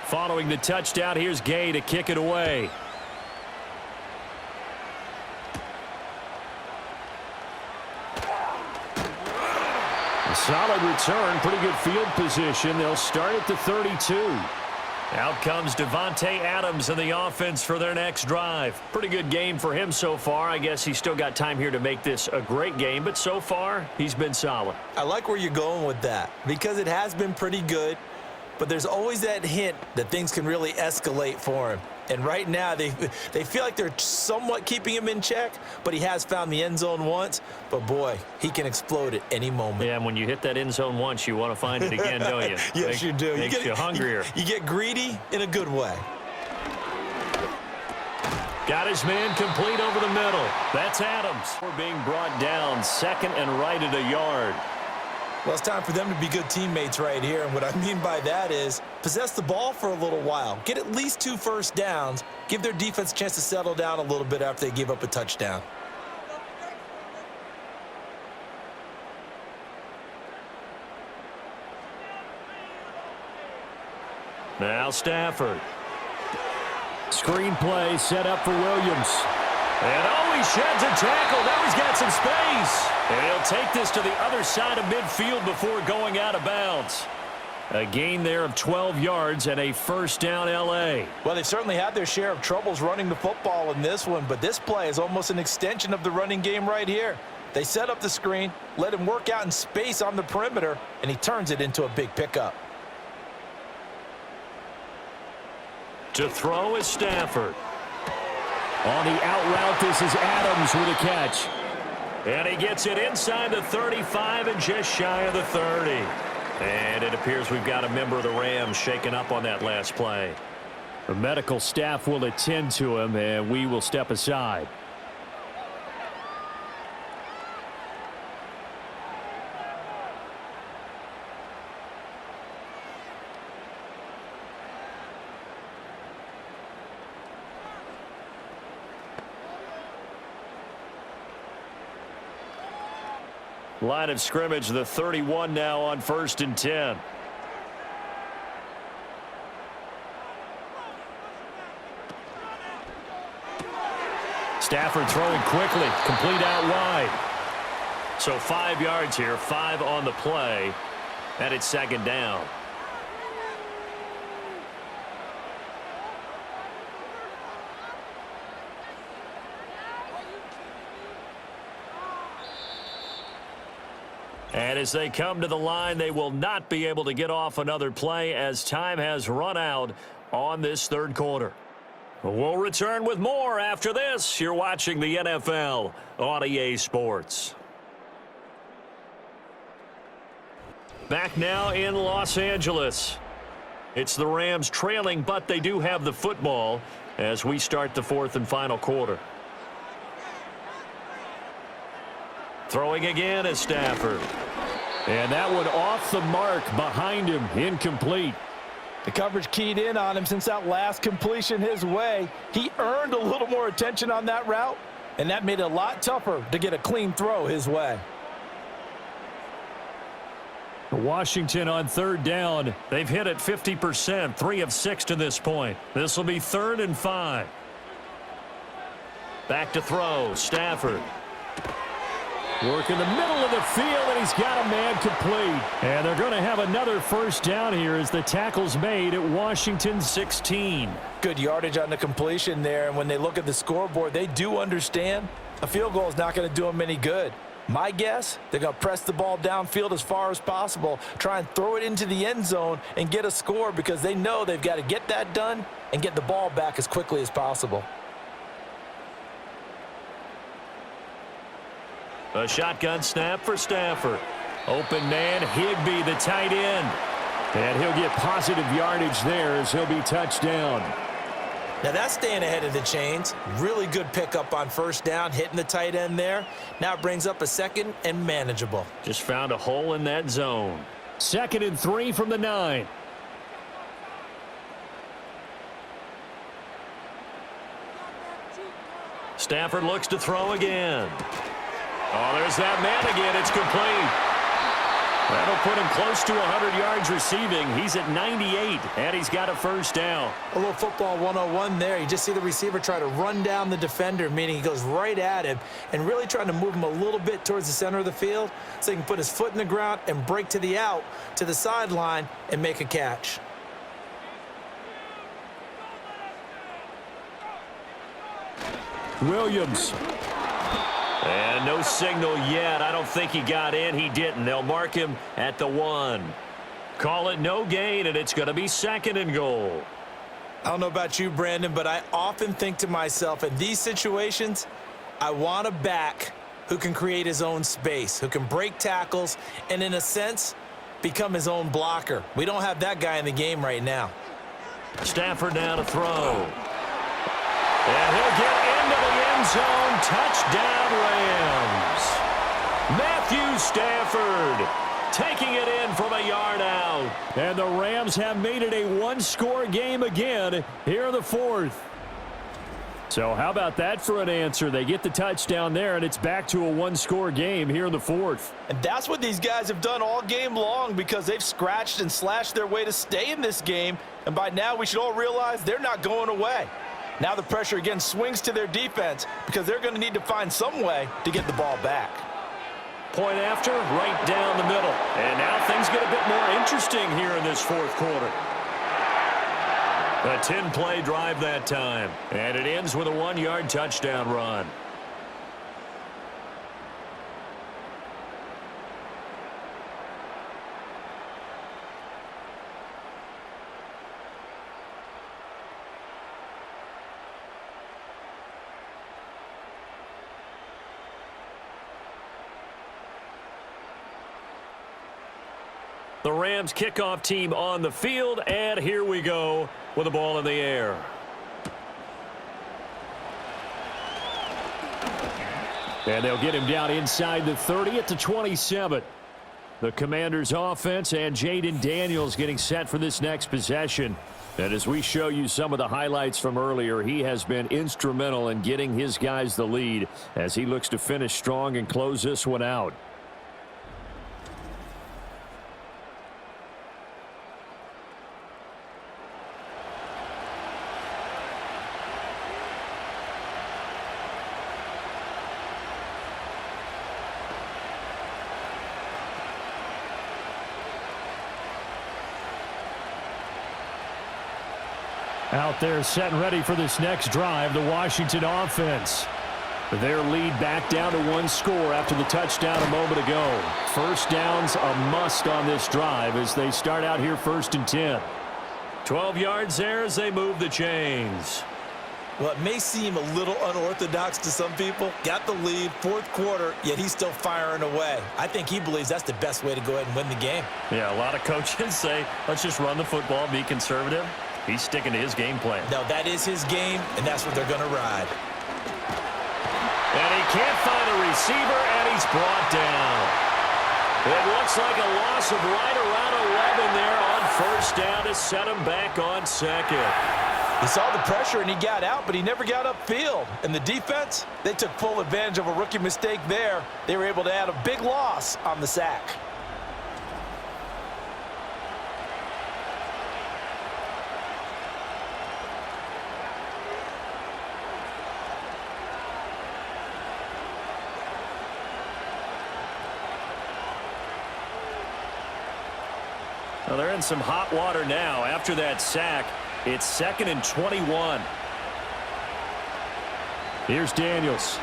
Following the touchdown, here's Gay to kick it away. A solid return, pretty good field position. They'll start at the 32. Out comes Devontae Adams in the offense for their next drive. Pretty good game for him so far. I guess he's still got time here to make this a great game, but so far, he's been solid. I like where you're going with that because it has been pretty good, but there's always that hint that things can really escalate for him. And right now, they feel like they're somewhat keeping him in check, but he has found the end zone once. But, boy, he can explode at any moment. Yeah, and when you hit that end zone once, you want to find it again, don't you? Yes, you do. Makes you hungrier. You get greedy in a good way. Got his man complete over the middle. That's Adams. We're being brought down second and right at a yard. Well, it's time for them to be good teammates right here. And what I mean by that is possess the ball for a little while. Get at least 2 first downs. Give their defense a chance to settle down a little bit after they give up a touchdown. Now Stafford. Screen play set up for Williams. And oh, he sheds a tackle. Now he's got some space. And he'll take this to the other side of midfield before going out of bounds. A gain there of 12 yards and a first down L.A. Well, they've certainly had their share of troubles running the football in this one, but this play is almost an extension of the running game right here. They set up the screen, let him work out in space on the perimeter, and he turns it into a big pickup. To throw is Stafford. On the out route, this is Adams with a catch. And he gets it inside the 35 and just shy of the 30. And it appears we've got a member of the Rams shaken up on that last play. The medical staff will attend to him, and we will step aside. Line of scrimmage, the 31 now on 1st and 10. Stafford throwing quickly, complete out wide. So 5 yards here, 5 on the play, and it's 2nd down. And as they come to the line, they will not be able to get off another play as time has run out on this 3rd quarter. We'll return with more after this. You're watching the NFL on EA Sports. Back now in Los Angeles. It's the Rams trailing, but they do have the football as we start the 4th and final quarter. Throwing again is Stafford. And that one off the mark behind him, incomplete. The coverage keyed in on him since that last completion his way. He earned a little more attention on that route, and that made it a lot tougher to get a clean throw his way. Washington on 3rd down. They've hit it 50%, 3 of 6 to this point. This will be 3rd and 5. Back to throw, Stafford. Work in the middle of the field, and he's got a man complete. And they're going to have another first down here as the tackle's made at Washington 16. Good yardage on the completion there, and when they look at the scoreboard, they do understand a field goal is not going to do them any good. My guess, they're going to press the ball downfield as far as possible, try and throw it into the end zone and get a score because they know they've got to get that done and get the ball back as quickly as possible. A shotgun snap for Stafford. Open man, Higbee, the tight end. And he'll get positive yardage there as he'll be touched down. Now that's staying ahead of the chains. Really good pickup on 1st down, hitting the tight end there. Now it brings up a 2nd and manageable. Just found a hole in that zone. 2nd and 3 from the 9. Stafford looks to throw again. Oh, there's that man again. It's complete. That'll put him close to 100 yards receiving. He's at 98, and he's got a first down. A little football 101 there. You just see the receiver try to run down the defender, meaning he goes right at him and really trying to move him a little bit towards the center of the field so he can put his foot in the ground and break to the out, to the sideline, and make a catch. Williams. And no signal yet. I don't think he got in. He didn't. They'll mark him at the 1. Call it no gain, and it's going to be 2nd and goal. I don't know about you, Brandon, but I often think to myself, in these situations, I want a back who can create his own space, who can break tackles, and in a sense, become his own blocker. We don't have that guy in the game right now. Stafford now to throw. And he'll get into the end zone. Touchdown, Rams. Matthew Stafford taking it in from a yard out. And the Rams have made it a one-score game again here in the 4th. So how about that for an answer? They get the touchdown there, and it's back to a one-score game here in the 4th. And that's what these guys have done all game long because they've scratched and slashed their way to stay in this game. And by now, we should all realize they're not going away. Now the pressure again swings to their defense because they're going to need to find some way to get the ball back. Point after, right down the middle. And now things get a bit more interesting here in this 4th quarter. A 10-play drive that time. And it ends with a 1-yard touchdown run. The Rams kickoff team on the field, and here we go with the ball in the air. And they'll get him down inside the 30 at the 27. The Commanders offense and Jaden Daniels getting set for this next possession. And as we show you some of the highlights from earlier, he has been instrumental in getting his guys the lead as he looks to finish strong and close this one out. Out there set and ready for this next drive, the Washington offense. Their lead back down to 1 score after the touchdown a moment ago. First down's a must on this drive as they start out here 1st and 10. 12 yards there as they move the chains. Well, it may seem a little unorthodox to some people. Got the lead, 4th quarter, yet he's still firing away. I think he believes that's the best way to go ahead and win the game. Yeah, a lot of coaches say, let's just run the football, be conservative. He's sticking to his game plan. No, that is his game, and that's what they're going to ride. And he can't find a receiver, and he's brought down. It looks like a loss of right around 11 there on 1st down to set him back on 2nd. He saw the pressure, and he got out, but he never got upfield. And the defense, they took full advantage of a rookie mistake there. They were able to add a big loss on the sack. Well, they're in some hot water now. After that sack, it's 2nd and 21. Here's Daniels.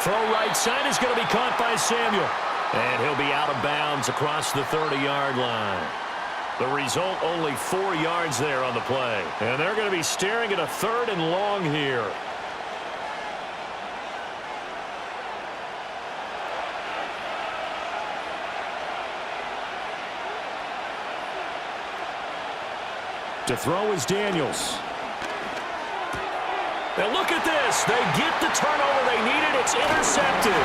Throw right side is going to be caught by Samuel. And he'll be out of bounds across the 30-yard line. The result, only 4 yards there on the play. And they're going to be staring at a 3rd and long here. To throw is Daniels. Now look at this. They get the turnover they needed. It's intercepted.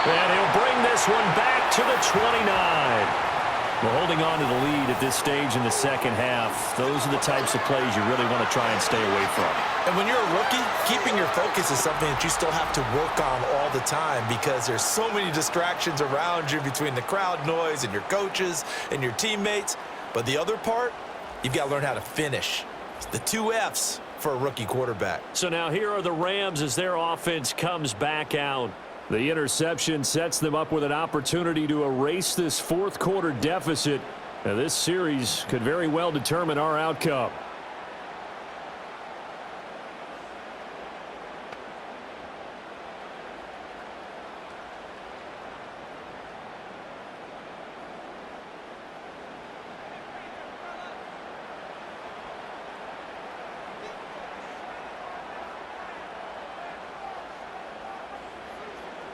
And he'll bring this one back to the 29. Well, holding on to the lead at this stage in the second half, those are the types of plays you really want to try and stay away from. And when you're a rookie, keeping your focus is something that you still have to work on all the time because there's so many distractions around you between the crowd noise and your coaches and your teammates. But the other part, you've got to learn how to finish. It's the 2 F's for a rookie quarterback. So now here are the Rams as their offense comes back out. The interception sets them up with an opportunity to erase this fourth quarter deficit. Now, this series could very well determine our outcome.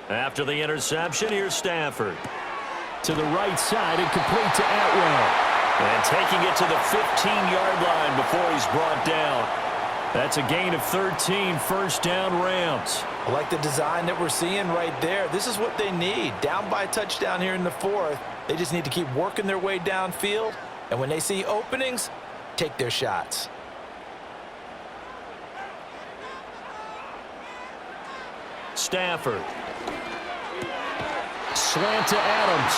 After the interception, here's Stafford. To the right side and complete to Atwell. And taking it to the 15-yard line before he's brought down. That's a gain of 13, first down Rams. I like the design that we're seeing right there. This is what they need. Down by a touchdown here in the fourth. They just need to keep working their way downfield. And when they see openings, take their shots. Stafford. Slant to Adams.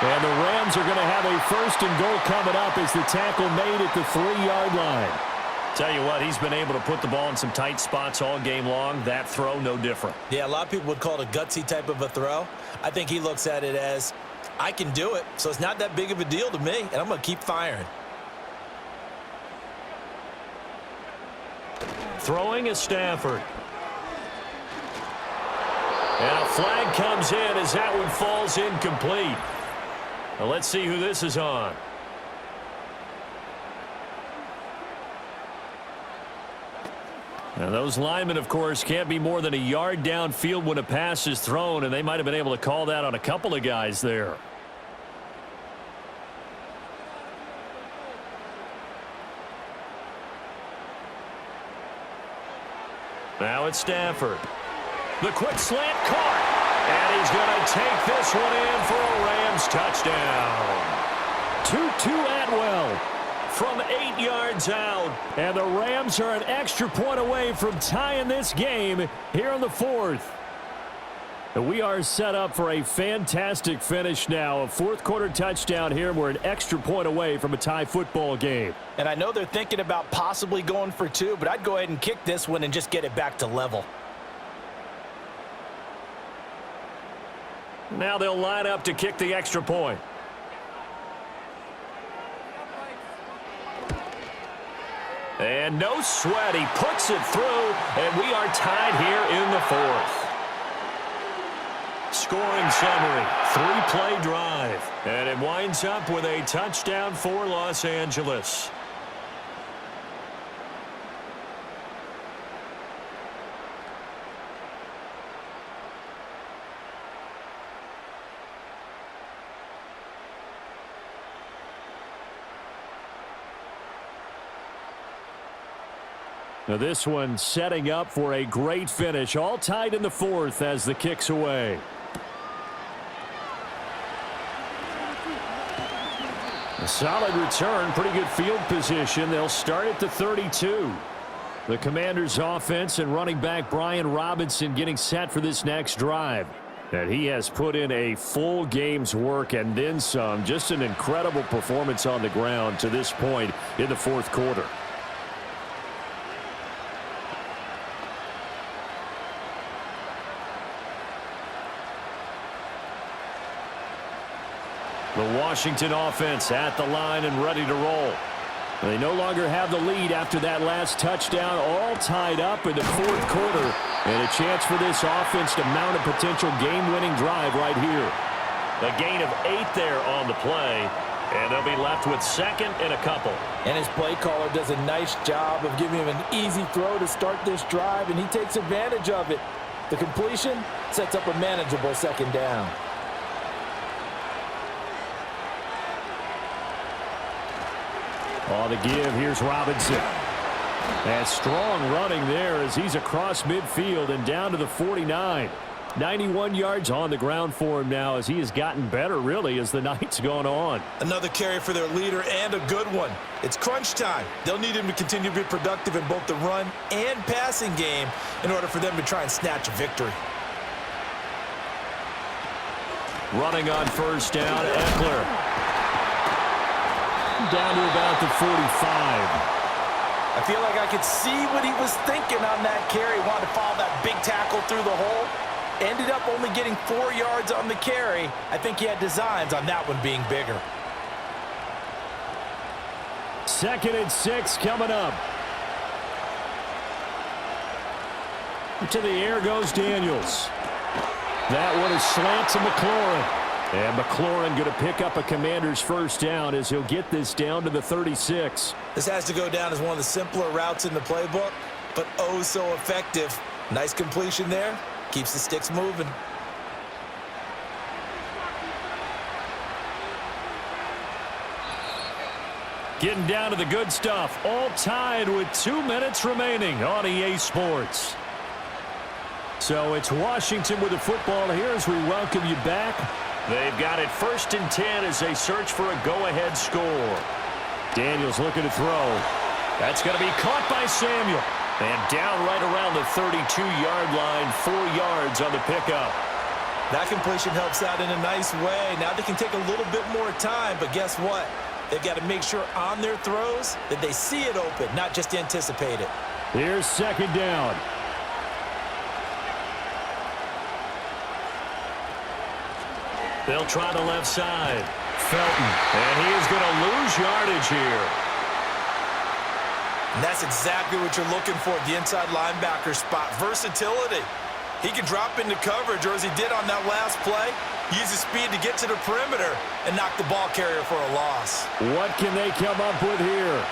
And the Rams are going to have a first and goal coming up as the tackle made at the 3-yard line. Tell you what, he's been able to put the ball in some tight spots all game long. That throw, no different. Yeah, a lot of people would call it a gutsy type of a throw. I think he looks at it as, I can do it, so it's not that big of a deal to me, and I'm going to keep firing. Throwing is Stafford. And a flag comes in as that one falls incomplete. Now let's see who this is on. Now those linemen, of course, can't be more than a yard downfield when a pass is thrown, and they might have been able to call that on a couple of guys there. Now it's Stafford. The quick slant caught. And he's going to take this one in for a Rams touchdown. Tutu Atwell from 8 yards out. And the Rams are an extra point away from tying this game here in the fourth. And we are set up for a fantastic finish now. A fourth quarter touchdown here. We're an extra point away from a tie football game. And I know they're thinking about possibly going for 2, but I'd go ahead and kick this one and just get it back to level. Now they'll line up to kick the extra point. And no sweat. He puts it through, and we are tied here in the fourth. Scoring summary, 3-play drive. And it winds up with a touchdown for Los Angeles. Now this one setting up for a great finish. All tied in the fourth as the kick's away. A solid return, pretty good field position. They'll start at the 32. The Commanders' offense and running back Brian Robinson getting set for this next drive. And he has put in a full game's work and then some. Just an incredible performance on the ground to this point in the fourth quarter. The Washington offense at the line and ready to roll. They no longer have the lead after that last touchdown, all tied up in the fourth quarter. And a chance for this offense to mount a potential game-winning drive right here. A gain of 8 there on the play, and they'll be left with second and a couple. And his play caller does a nice job of giving him an easy throw to start this drive, and he takes advantage of it. The completion sets up a manageable second down. On the give, here's Robinson. And strong running there as he's across midfield and down to the 49. 91 yards on the ground for him now as he has gotten better, really, as the night's gone on. Another carry for their leader and a good one. It's crunch time. They'll need him to continue to be productive in both the run and passing game in order for them to try and snatch a victory. Running on first down, Eckler. Down to about the 45. I feel like I could see what he was thinking on that carry. Wanted to follow that big tackle through the hole. Ended up only getting 4 yards on the carry. I think he had designs on that one being bigger. 2nd and 6 coming up. To the air goes Daniels. That one is slant to McLaurin. And McLaurin going to pick up a Commander's first down as he'll get this down to the 36. This has to go down as one of the simpler routes in the playbook, but oh so effective. Nice completion there. Keeps the sticks moving. Getting down to the good stuff. All tied with 2 minutes remaining on EA Sports. So it's Washington with the football here as we welcome you back. They've got it 1st and 10 as they search for a go-ahead score. Daniels looking to throw. That's going to be caught by Samuel. And down right around the 32-yard line, 4 yards on the pickup. That completion helps out in a nice way. Now they can take a little bit more time, but guess what? They've got to make sure on their throws that they see it open, not just anticipate it. Here's 2nd down. They'll try the left side. Felton. And he is going to lose yardage here. And that's exactly what you're looking for at the inside linebacker spot. Versatility. He can drop into coverage, or as he did on that last play, use his speed to get to the perimeter and knock the ball carrier for a loss. What can they come up with here?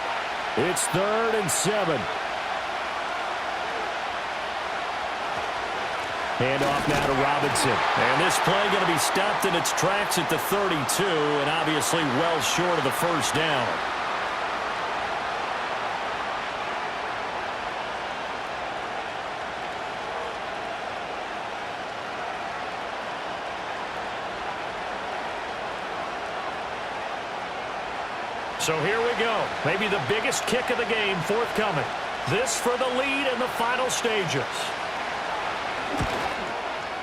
It's 3rd and 7. Handoff now to Robinson. And this play going to be stopped in its tracks at the 32, and obviously well short of the first down. So here we go. Maybe the biggest kick of the game forthcoming. This for the lead in the final stages.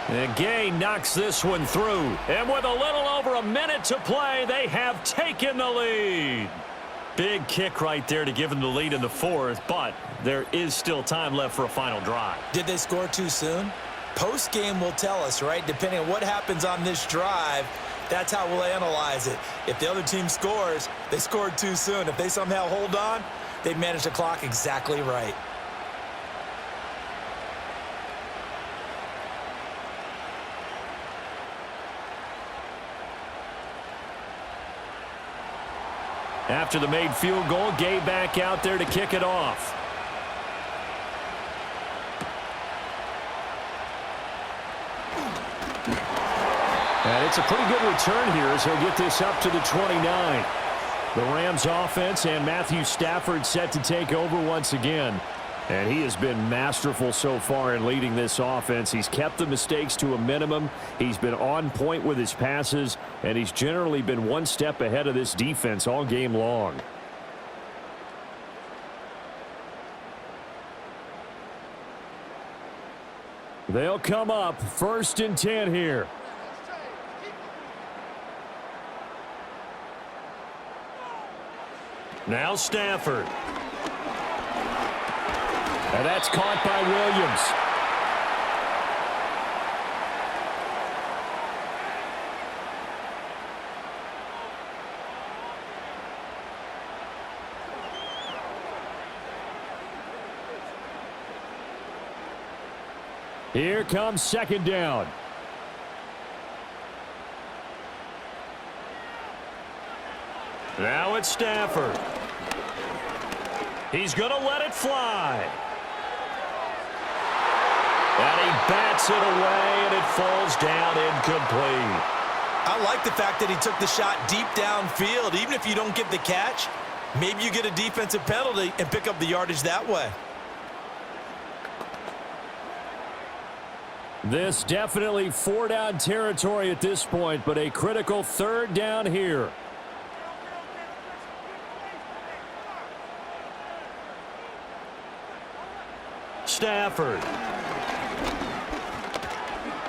And Gay knocks this one through. And with a little over a minute to play, they have taken the lead. Big kick right there to give them the lead in the 4th, but there is still time left for a final drive. Did they score too soon? Post-game will tell us, right? Depending on what happens on this drive, that's how we'll analyze it. If the other team scores, they scored too soon. If they somehow hold on, they managed the clock exactly right. After the made field goal, Gay back out there to kick it off. And it's a pretty good return here as he'll get this up to the 29. The Rams offense and Matthew Stafford set to take over once again. And he has been masterful so far in leading this offense. He's kept the mistakes to a minimum. He's been on point with his passes, and he's generally been one step ahead of this defense all game long. They'll come up 1st and 10 here. Now Stafford. And that's caught by Williams. Here comes 2nd down. Now it's Stafford. He's going to let it fly. And he bats it away, and it falls down incomplete. I like the fact that he took the shot deep downfield. Even if you don't get the catch, maybe you get a defensive penalty and pick up the yardage that way. This definitely 4-down territory at this point, but a critical 3rd down here. Stafford.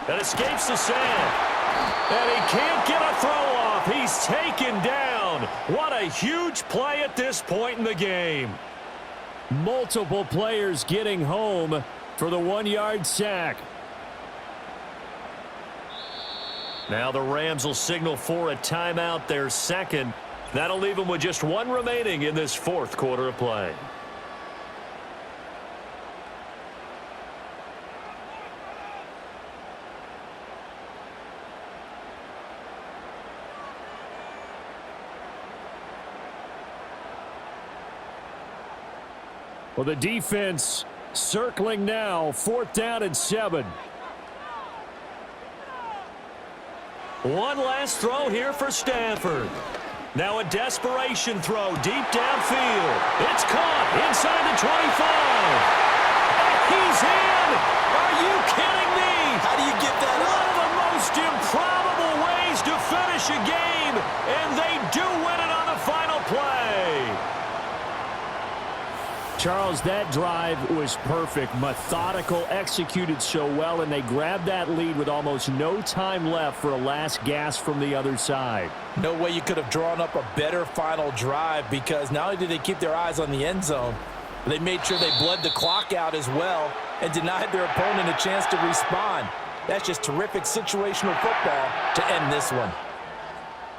That escapes the sand. And he can't get a throw off. He's taken down. What a huge play at this point in the game. Multiple players getting home for the 1-yard sack. Now the Rams will signal for a timeout, their second. That'll leave them with just 1 remaining in this 4th quarter of play. Well, the defense circling now, 4th down and 7. One last throw here for Stafford. Now a desperation throw deep downfield. It's caught inside the 25. And he's in! Are you kidding me? How do you get that up? One of the most improbable ways to finish a game, and they do win it on the final play. Charles, that drive was perfect, methodical, executed so well, and they grabbed that lead with almost no time left for a last gasp from the other side. No way you could have drawn up a better final drive, because not only did they keep their eyes on the end zone, but they made sure they bled the clock out as well and denied their opponent a chance to respond. That's just terrific situational football to end this one.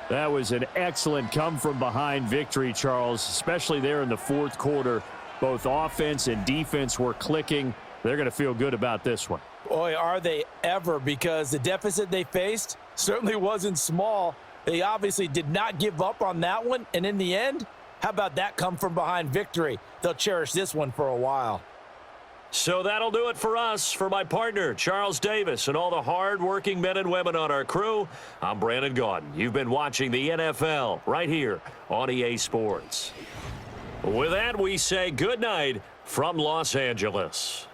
That was an excellent come-from-behind victory, Charles, especially there in the 4th quarter. Both offense and defense were clicking. They're going to feel good about this one. Boy, are they ever, because the deficit they faced certainly wasn't small. They obviously did not give up on that one, and in the end, how about that come-from-behind victory? They'll cherish this one for a while. So that'll do it for us. For my partner, Charles Davis, and all the hard-working men and women on our crew, I'm Brandon Gaudin. You've been watching the NFL right here on EA Sports. With that, we say good night from Los Angeles.